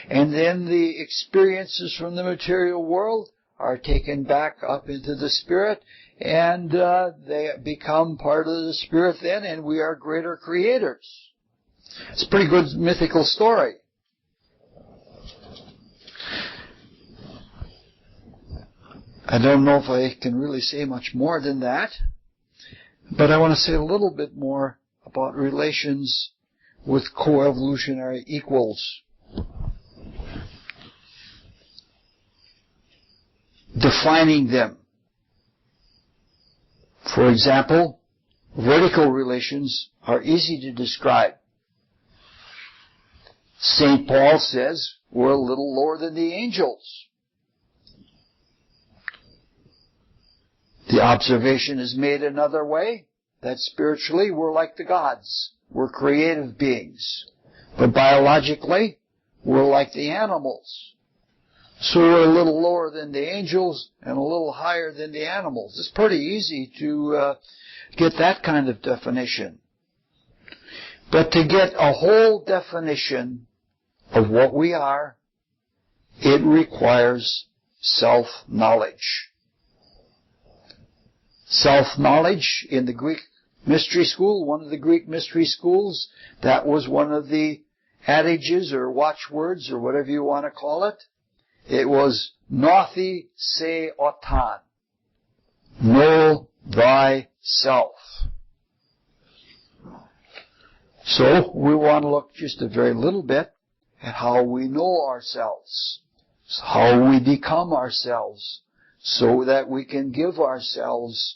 And then the experiences from the material world are taken back up into the spirit, and they become part of the spirit then, and we are greater creators. It's a pretty good mythical story. I don't know if I can really say much more than that, but I want to say a little bit more about relations with coevolutionary equals. Defining them. For example, vertical relations are easy to describe. St. Paul says we're a little lower than the angels. The observation is made another way, that spiritually we're like the gods. We're creative beings. But biologically, we're like the animals. So we're a little lower than the angels and a little higher than the animals. It's pretty easy to get that kind of definition. But to get a whole definition of what we are, it requires self-knowledge. Self-knowledge in the Greek mystery school, one of the Greek mystery schools, that was one of the adages or watchwords or whatever you want to call it. It was Gnothi se otan. Know thyself. So we want to look just a very little bit at how we know ourselves, how we become ourselves, so that we can give ourselves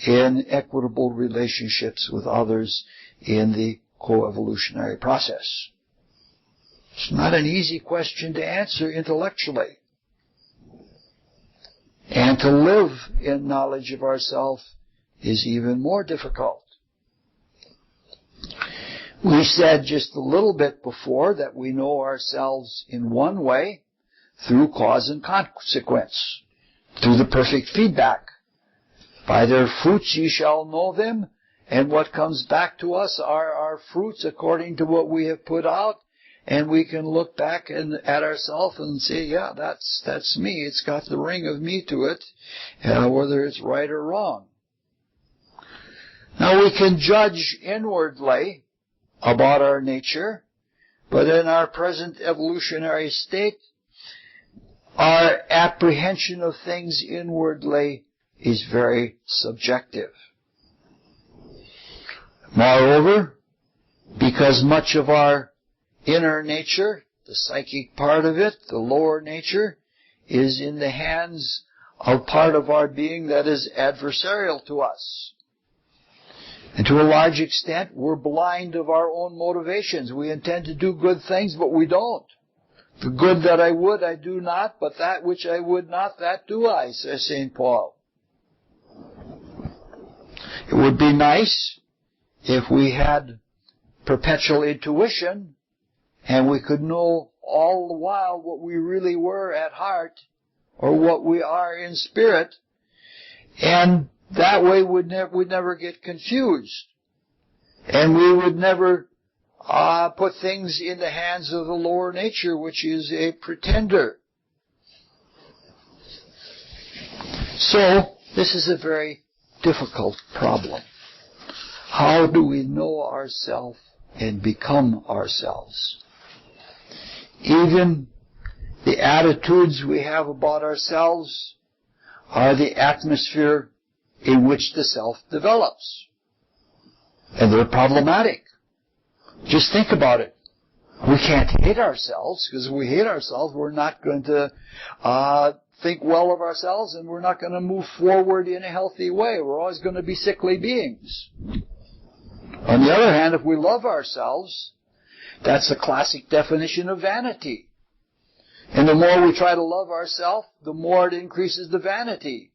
in equitable relationships with others in the coevolutionary process? It's not an easy question to answer intellectually. And to live in knowledge of ourselves is even more difficult. We said just a little bit before that we know ourselves in one way, through cause and consequence, through the perfect feedback. By their fruits ye shall know them, and what comes back to us are our fruits according to what we have put out, and we can look back at ourselves and say, yeah, that's me. It's got the ring of me to it, whether it's right or wrong. Now we can judge inwardly about our nature, but in our present evolutionary state, our apprehension of things inwardly is very subjective. Moreover, because much of our inner nature, the psychic part of it, the lower nature, is in the hands of part of our being that is adversarial to us. And to a large extent, we're blind of our own motivations. We intend to do good things, but we don't. The good that I would, I do not, but that which I would not, that do I, says St. Paul. It would be nice if we had perpetual intuition and we could know all the while what we really were at heart or what we are in spirit, and that way we'd never get confused, and we would never put things in the hands of the lower nature, which is a pretender. So, this is a very difficult problem. How do we know ourselves and become ourselves? Even the attitudes we have about ourselves are the atmosphere in which the self develops. And they're problematic. Just think about it. We can't hate ourselves, because if we hate ourselves, we're not going to think well of ourselves, and we're not going to move forward in a healthy way. We're always going to be sickly beings. On the other hand, if we love ourselves, that's the classic definition of vanity. And the more we try to love ourselves, the more it increases the vanity.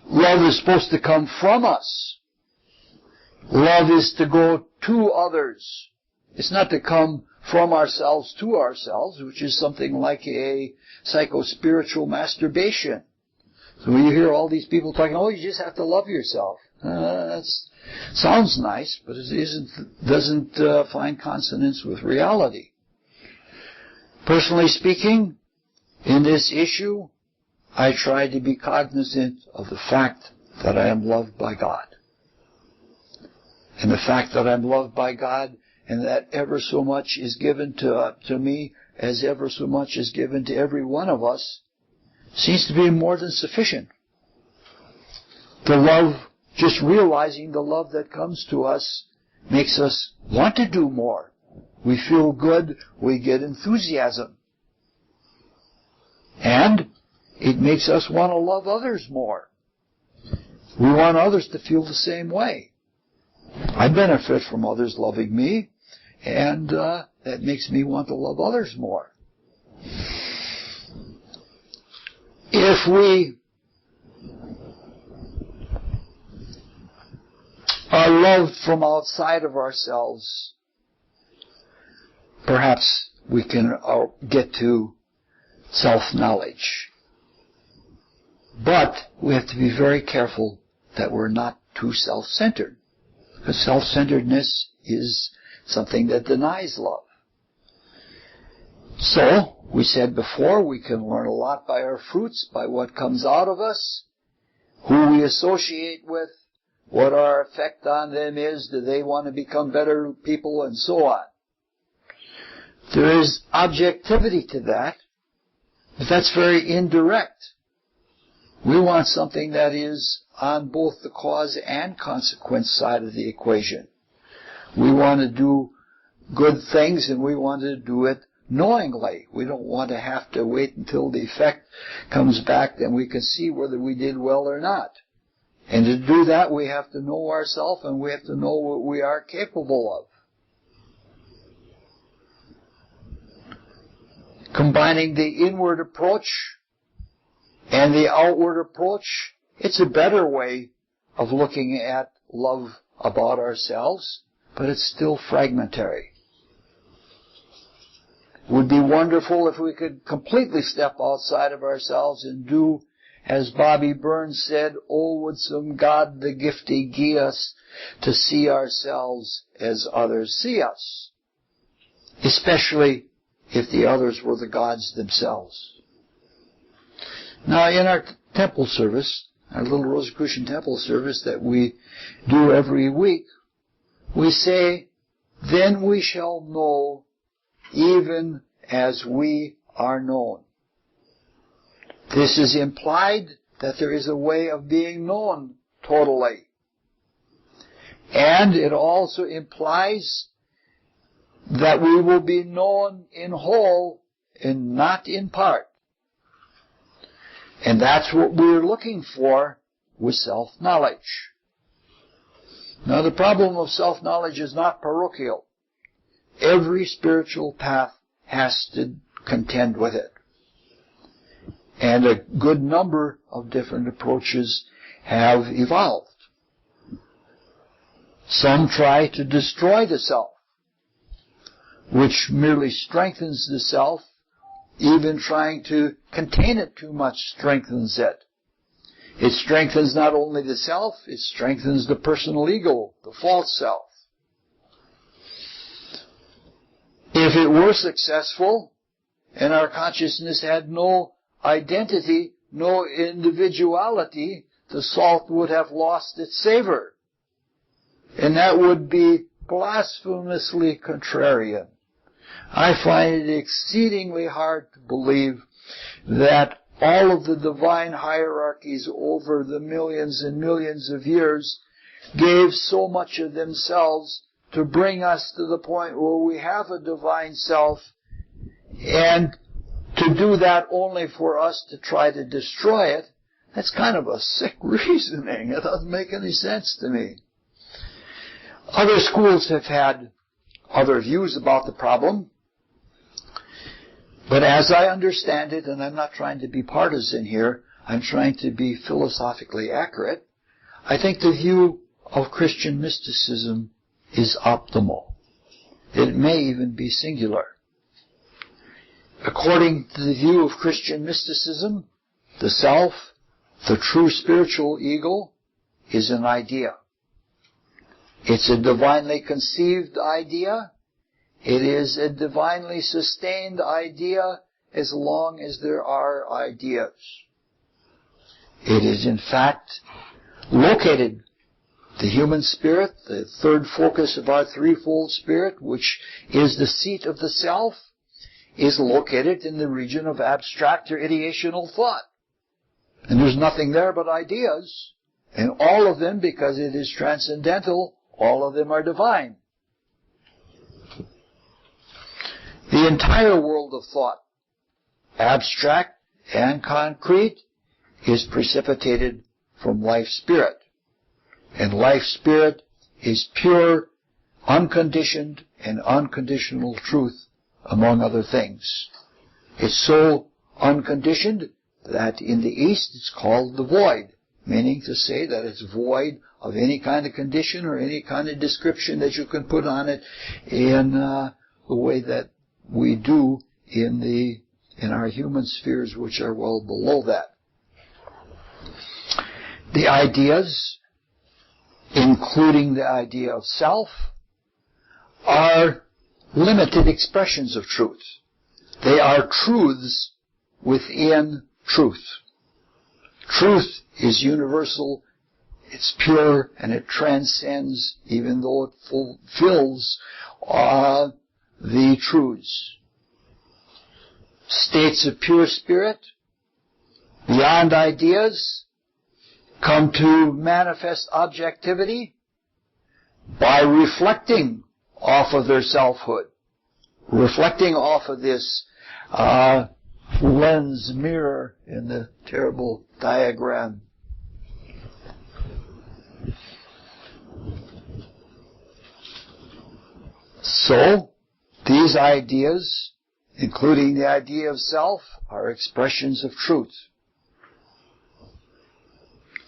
Love is supposed to come from us. Love is to go to others. It's not to come from ourselves to ourselves, which is something like a psycho-spiritual masturbation. So when you hear all these people talking, oh, you just have to love yourself. That sounds nice, but it doesn't find consonance with reality. Personally speaking, in this issue, I try to be cognizant of the fact that I am loved by God. And the fact that I'm loved by God and that ever so much is given to me as ever so much is given to every one of us seems to be more than sufficient. The love, just realizing the love that comes to us makes us want to do more. We feel good, we get enthusiasm. And it makes us want to love others more. We want others to feel the same way. I benefit from others loving me, and that makes me want to love others more. If we are loved from outside of ourselves, perhaps we can get to self-knowledge. But we have to be very careful that we're not too self-centered. Because self-centeredness is something that denies love. So, we said before, we can learn a lot by our fruits, by what comes out of us, who we associate with, what our effect on them is, do they want to become better people, and so on. There is objectivity to that, but that's very indirect. We want something that is on both the cause and consequence side of the equation. We want to do good things, and we want to do it knowingly. We don't want to have to wait until the effect comes back, then we can see whether we did well or not. And to do that, we have to know ourselves and we have to know what we are capable of. Combining the inward approach and the outward approach, it's a better way of looking at love about ourselves, but it's still fragmentary. It would be wonderful if we could completely step outside of ourselves and do, as Bobby Burns said, "Oh, would some God the giftie gie us to see ourselves as others see us," especially if the others were the gods themselves. Now, in our temple service, our little Rosicrucian temple service that we do every week, we say, "Then we shall know even as we are known." This is implied that there is a way of being known totally. And it also implies that we will be known in whole and not in part. And that's what we're looking for with self-knowledge. Now, the problem of self-knowledge is not parochial. Every spiritual path has to contend with it. And a good number of different approaches have evolved. Some try to destroy the self, which merely strengthens the self. Even trying to contain it too much strengthens it. It strengthens not only the self, it strengthens the personal ego, the false self. If it were successful, and our consciousness had no identity, no individuality, the salt would have lost its savor. And that would be blasphemously contrarian. I find it exceedingly hard to believe that all of the divine hierarchies over the millions and millions of years gave so much of themselves to bring us to the point where we have a divine self, and to do that only for us to try to destroy it, that's kind of a sick reasoning. It doesn't make any sense to me. Other schools have had other views about the problem, but as I understand it, and I'm not trying to be partisan here, I'm trying to be philosophically accurate, I think the view of Christian mysticism is optimal. It may even be singular. According to the view of Christian mysticism, the self, the true spiritual ego, is an idea. It's a divinely conceived idea. It is a divinely sustained idea as long as there are ideas. It is, in fact, located. The human spirit, the third focus of our threefold spirit, which is the seat of the self, is located in the region of abstract or ideational thought. And there's nothing there but ideas. And all of them, because it is transcendental, all of them are divine. The entire world of thought, abstract and concrete, is precipitated from life spirit. And life spirit is pure, unconditioned, and unconditional truth, among other things. It's so unconditioned that in the East it's called the void, meaning to say that it's void of any kind of condition or any kind of description that you can put on it in the way that we do in our human spheres, which are well below that. The ideas, including the idea of self, are limited expressions of truth. They are truths within truth. Truth is universal, it's pure, and it transcends, even though it fulfills the truths. States of pure spirit, beyond ideas, come to manifest objectivity by reflecting off of their selfhood, reflecting off of this lens mirror in the terrible diagram. So, these ideas, including the idea of self, are expressions of truth.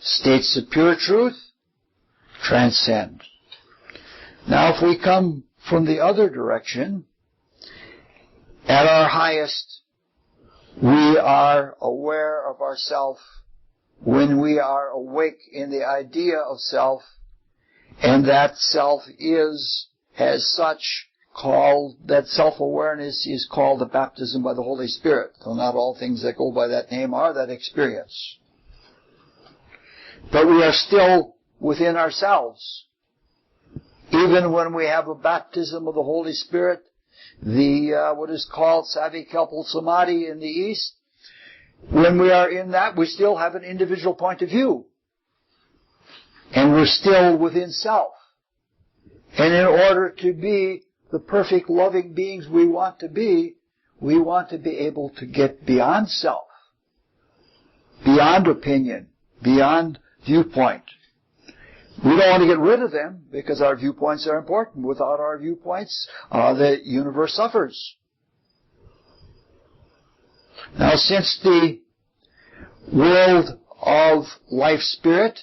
States of pure truth transcend. Now, if we come from the other direction, at our highest, we are aware of ourself when we are awake in the idea of self, and that self is, as such, that self-awareness is called the baptism by the Holy Spirit. Though not all things that go by that name are that experience. But we are still within ourselves. Even when we have a baptism of the Holy Spirit, what is called Koepsel Samadhi in the East, when we are in that, we still have an individual point of view. And we're still within self. And in order to be the perfect loving beings we want to be able to get beyond self, beyond opinion, beyond viewpoint. We don't want to get rid of them because our viewpoints are important. Without our viewpoints, the universe suffers. Now, since the world of life spirit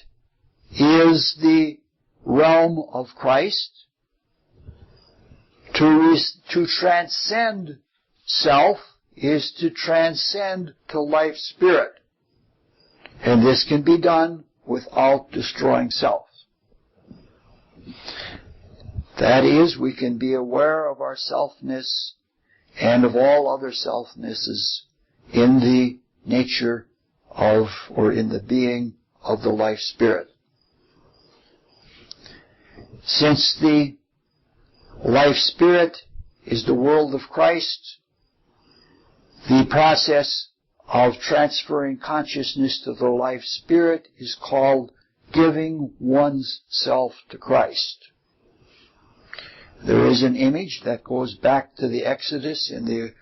is the realm of Christ, to transcend self is to transcend to life spirit. And this can be done without destroying self. That is, we can be aware of our selfness and of all other selfnesses in the nature of, or in the being of the life spirit. Since the life spirit is the world of Christ, the process of transferring consciousness to the life spirit is called giving one's self to Christ. There is an image that goes back to the Exodus in the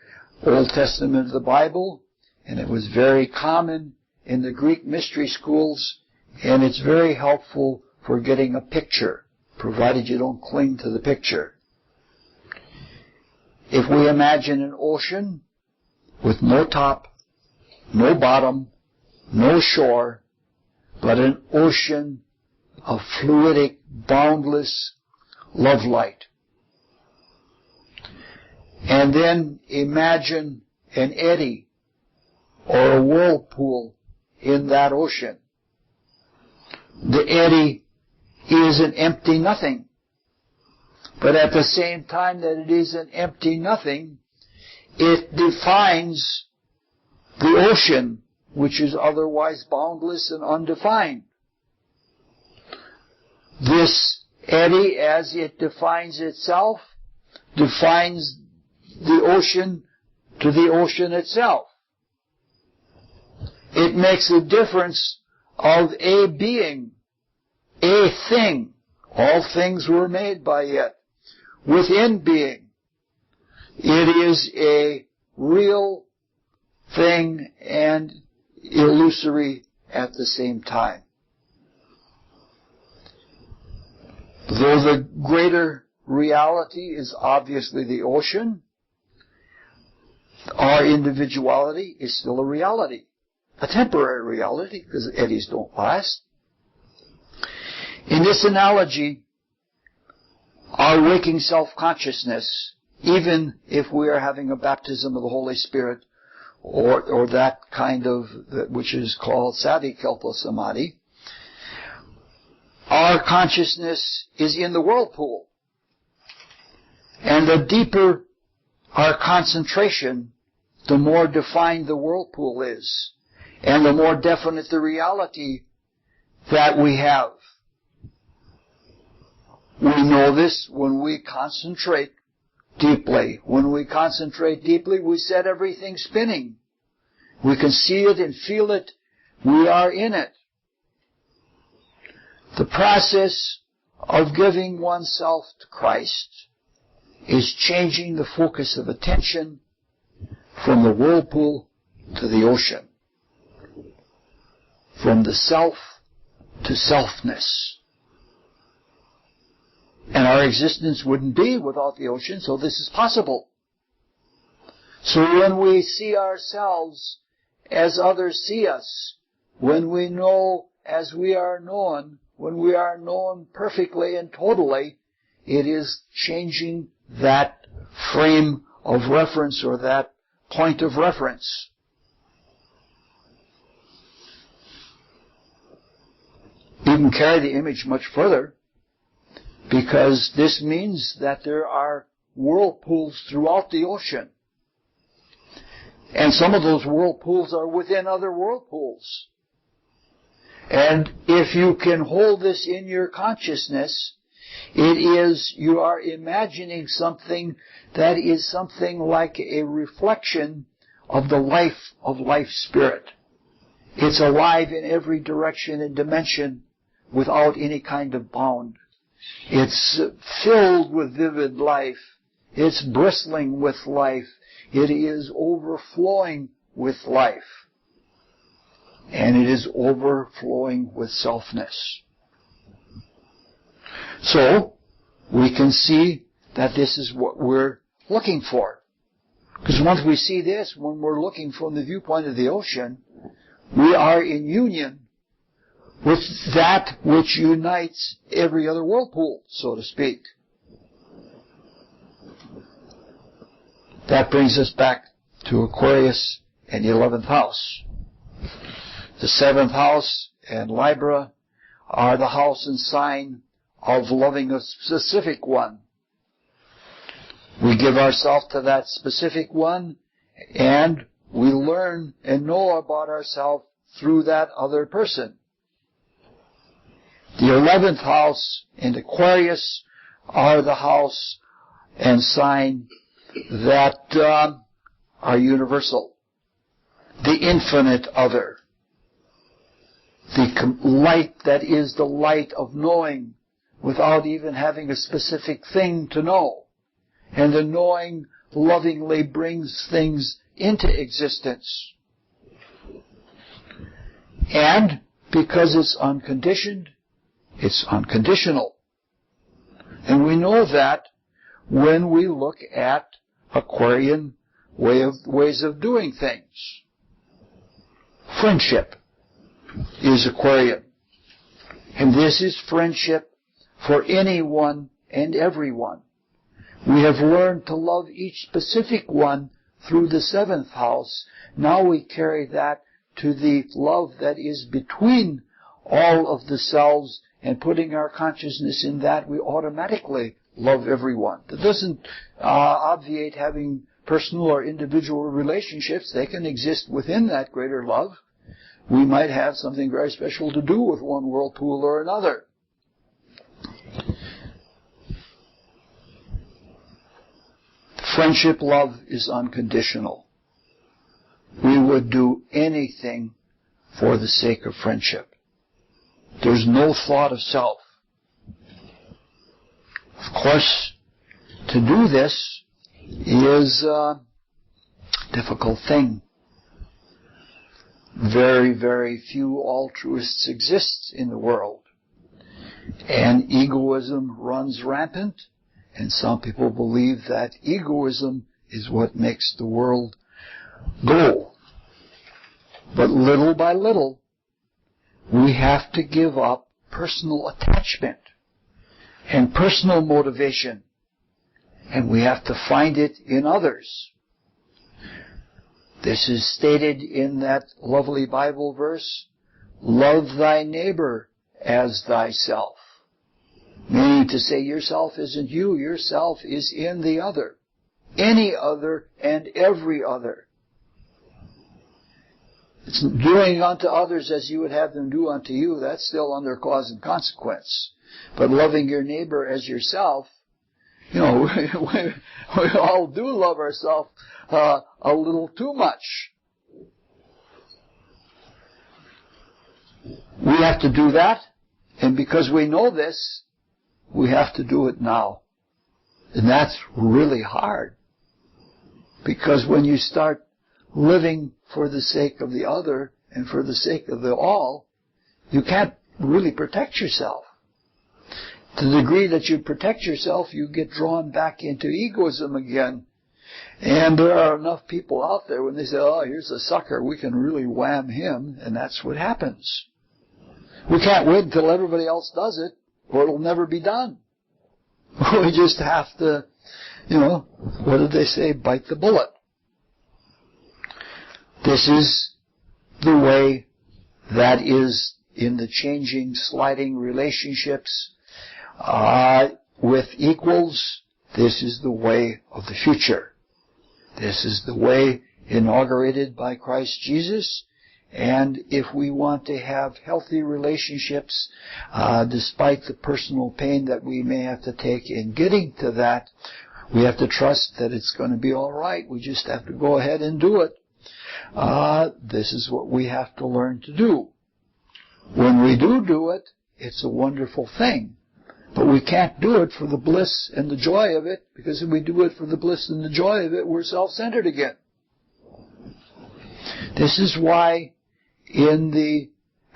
Old Testament of the Bible, and it was very common in the Greek mystery schools, and it's very helpful for getting a picture, provided you don't cling to the picture. If we imagine an ocean with no top, no bottom, no shore, but an ocean of fluidic, boundless love light. And then imagine an eddy or a whirlpool in that ocean. The eddy is an empty nothing. But at the same time that it is an empty nothing, it defines the ocean, which is otherwise boundless and undefined. This eddy, as it defines itself, defines the ocean to the ocean itself. It makes a difference of a being, a thing. All things were made by it. Within being, it is a real thing and illusory at the same time. Though the greater reality is obviously the ocean, our individuality is still a reality. A temporary reality, because eddies don't last. In this analogy, our waking self-consciousness, even if we are having a baptism of the Holy Spirit, or that kind of, which is called Koepsel Samadhi, our consciousness is in the whirlpool. And the deeper our concentration, the more defined the whirlpool is, and the more definite the reality that we have. We know this when we concentrate deeply. When we concentrate deeply, we set everything spinning. We can see it and feel it. We are in it. The process of giving oneself to Christ is changing the focus of attention from the whirlpool to the ocean, from the self to selfness. And our Our existence wouldn't be without the ocean, so this is possible. So when we see ourselves as others see us, when we know as we are known, when we are known perfectly and totally, it is changing that frame of reference or that point of reference. You can carry the image much further, because this means that there are whirlpools throughout the ocean. And some of those whirlpools are within other whirlpools. And if you can hold this in your consciousness, it is, you are imagining something that is something like a reflection of the life of life spirit. It's alive in every direction and dimension without any kind of bound. It's filled with vivid life. It's bristling with life. It is overflowing with life. And it is overflowing with selfness. So, we can see that this is what we're looking for. Because once we see this, when we're looking from the viewpoint of the ocean, we are in union with that which unites every other whirlpool, so to speak. That brings us back to Aquarius and the 11th house. The 7th house and Libra are the house and sign of loving a specific one. We give ourselves to that specific one, and we learn and know about ourselves through that other person. The 11th house and Aquarius are the house and sign that are universal. The infinite other. The light that is the light of knowing without even having a specific thing to know. And the knowing lovingly brings things into existence. And because it's unconditioned, it's unconditional. And we know that when we look at Aquarian ways of doing things. Friendship is Aquarian. And this is friendship for anyone and everyone. We have learned to love each specific one through the 7th house. Now we carry that to the love that is between all of the selves, and putting our consciousness in that, we automatically love everyone. That doesn't obviate having personal or individual relationships. They can exist within that greater love. We might have something very special to do with one whirlpool or another. Friendship love is unconditional. We would do anything for the sake of friendship. There's no thought of self. Of course, to do this is a difficult thing. Very, very few altruists exist in the world. And egoism runs rampant, and some people believe that egoism is what makes the world go. But little by little, we have to give up personal attachment and personal motivation, and we have to find it in others. This is stated in that lovely Bible verse, love thy neighbor as thyself. Meaning to say yourself isn't you, yourself is in the other. Any other and every other. It's doing unto others as you would have them do unto you. That's still under cause and consequence. But loving your neighbor as yourself, we all do love ourselves a little too much. We have to do that, and because we know this, we have to do it now. And that's really hard. Because when you start living for the sake of the other and for the sake of the all, you can't really protect yourself. To the degree that you protect yourself, you get drawn back into egoism again. And there are enough people out there when they say, oh, here's a sucker, we can really wham him, and that's what happens. We can't wait until everybody else does it, or it'll never be done. We just have to, what did they say? Bite the bullet. This is the way that is in the changing, sliding relationships with equals. This is the way of the future. This is the way inaugurated by Christ Jesus. And if we want to have healthy relationships, despite the personal pain that we may have to take in getting to that, we have to trust that it's going to be all right. We just have to go ahead and do it. This is what we have to learn to do. When we do it, it's a wonderful thing. But we can't do it for the bliss and the joy of it, because if we do it for the bliss and the joy of it, we're self-centered again. This is why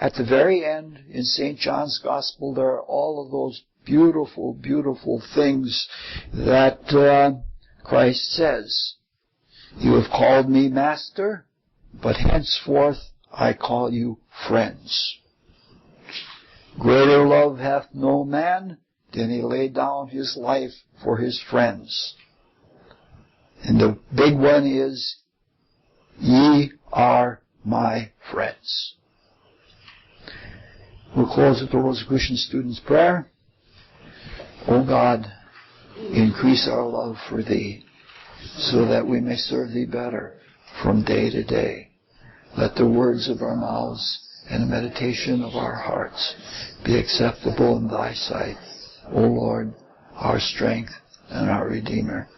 at the very end, in St. John's Gospel, there are all of those beautiful, beautiful things that Christ says. You have called me Master, but henceforth I call you friends. Greater love hath no man than he lay down his life for his friends. And the big one is, ye are my friends. We'll close with the Rosicrucian Student's Prayer. O God, increase our love for Thee, so that we may serve Thee better from day to day. Let the words of our mouths and the meditation of our hearts be acceptable in Thy sight, O Lord, our strength and our Redeemer.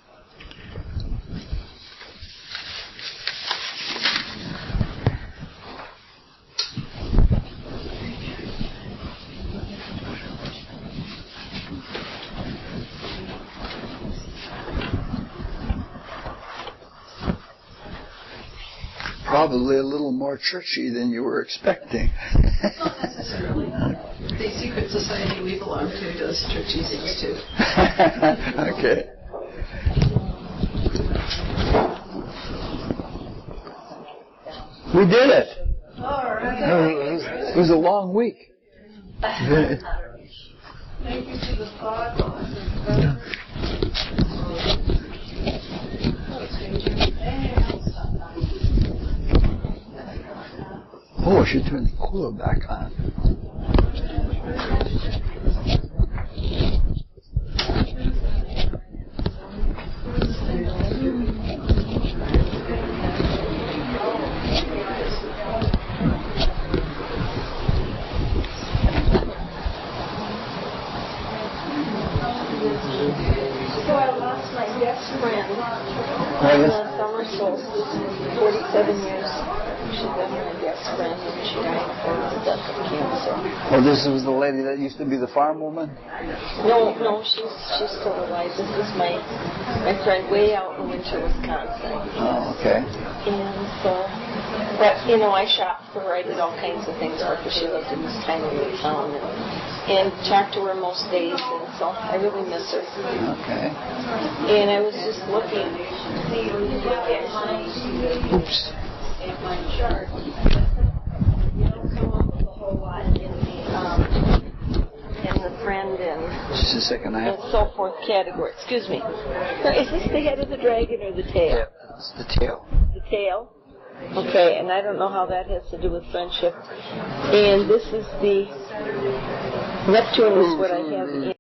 Probably a little more churchy than you were expecting. Not necessarily. The secret society we belong to does churchy things too. Okay. We did it. All right. It was a long week. Thank you to the Father. Oh, I should turn the cooler back on. So I lost my best friend on the summer solstice, 47 years. She's been my best friend, and she died of cancer. Oh, this was the lady that used to be the farm woman? No, she's still alive. This is my friend way out in Winter, Wisconsin. Oh, okay. And so, but I shopped for her. I did all kinds of things for her because she lived in this tiny little town, and talked to her most days, and so I really miss her. Okay. And I was just looking. Oops. In my chart, you don't come up with a whole lot in the friend and Just a second, I have and so forth category. Excuse me. Now, is this the head of the dragon or the tail? Yeah, it's the tail. The tail. Okay, and I don't know how that has to do with friendship. And this is the Neptune is what I have in.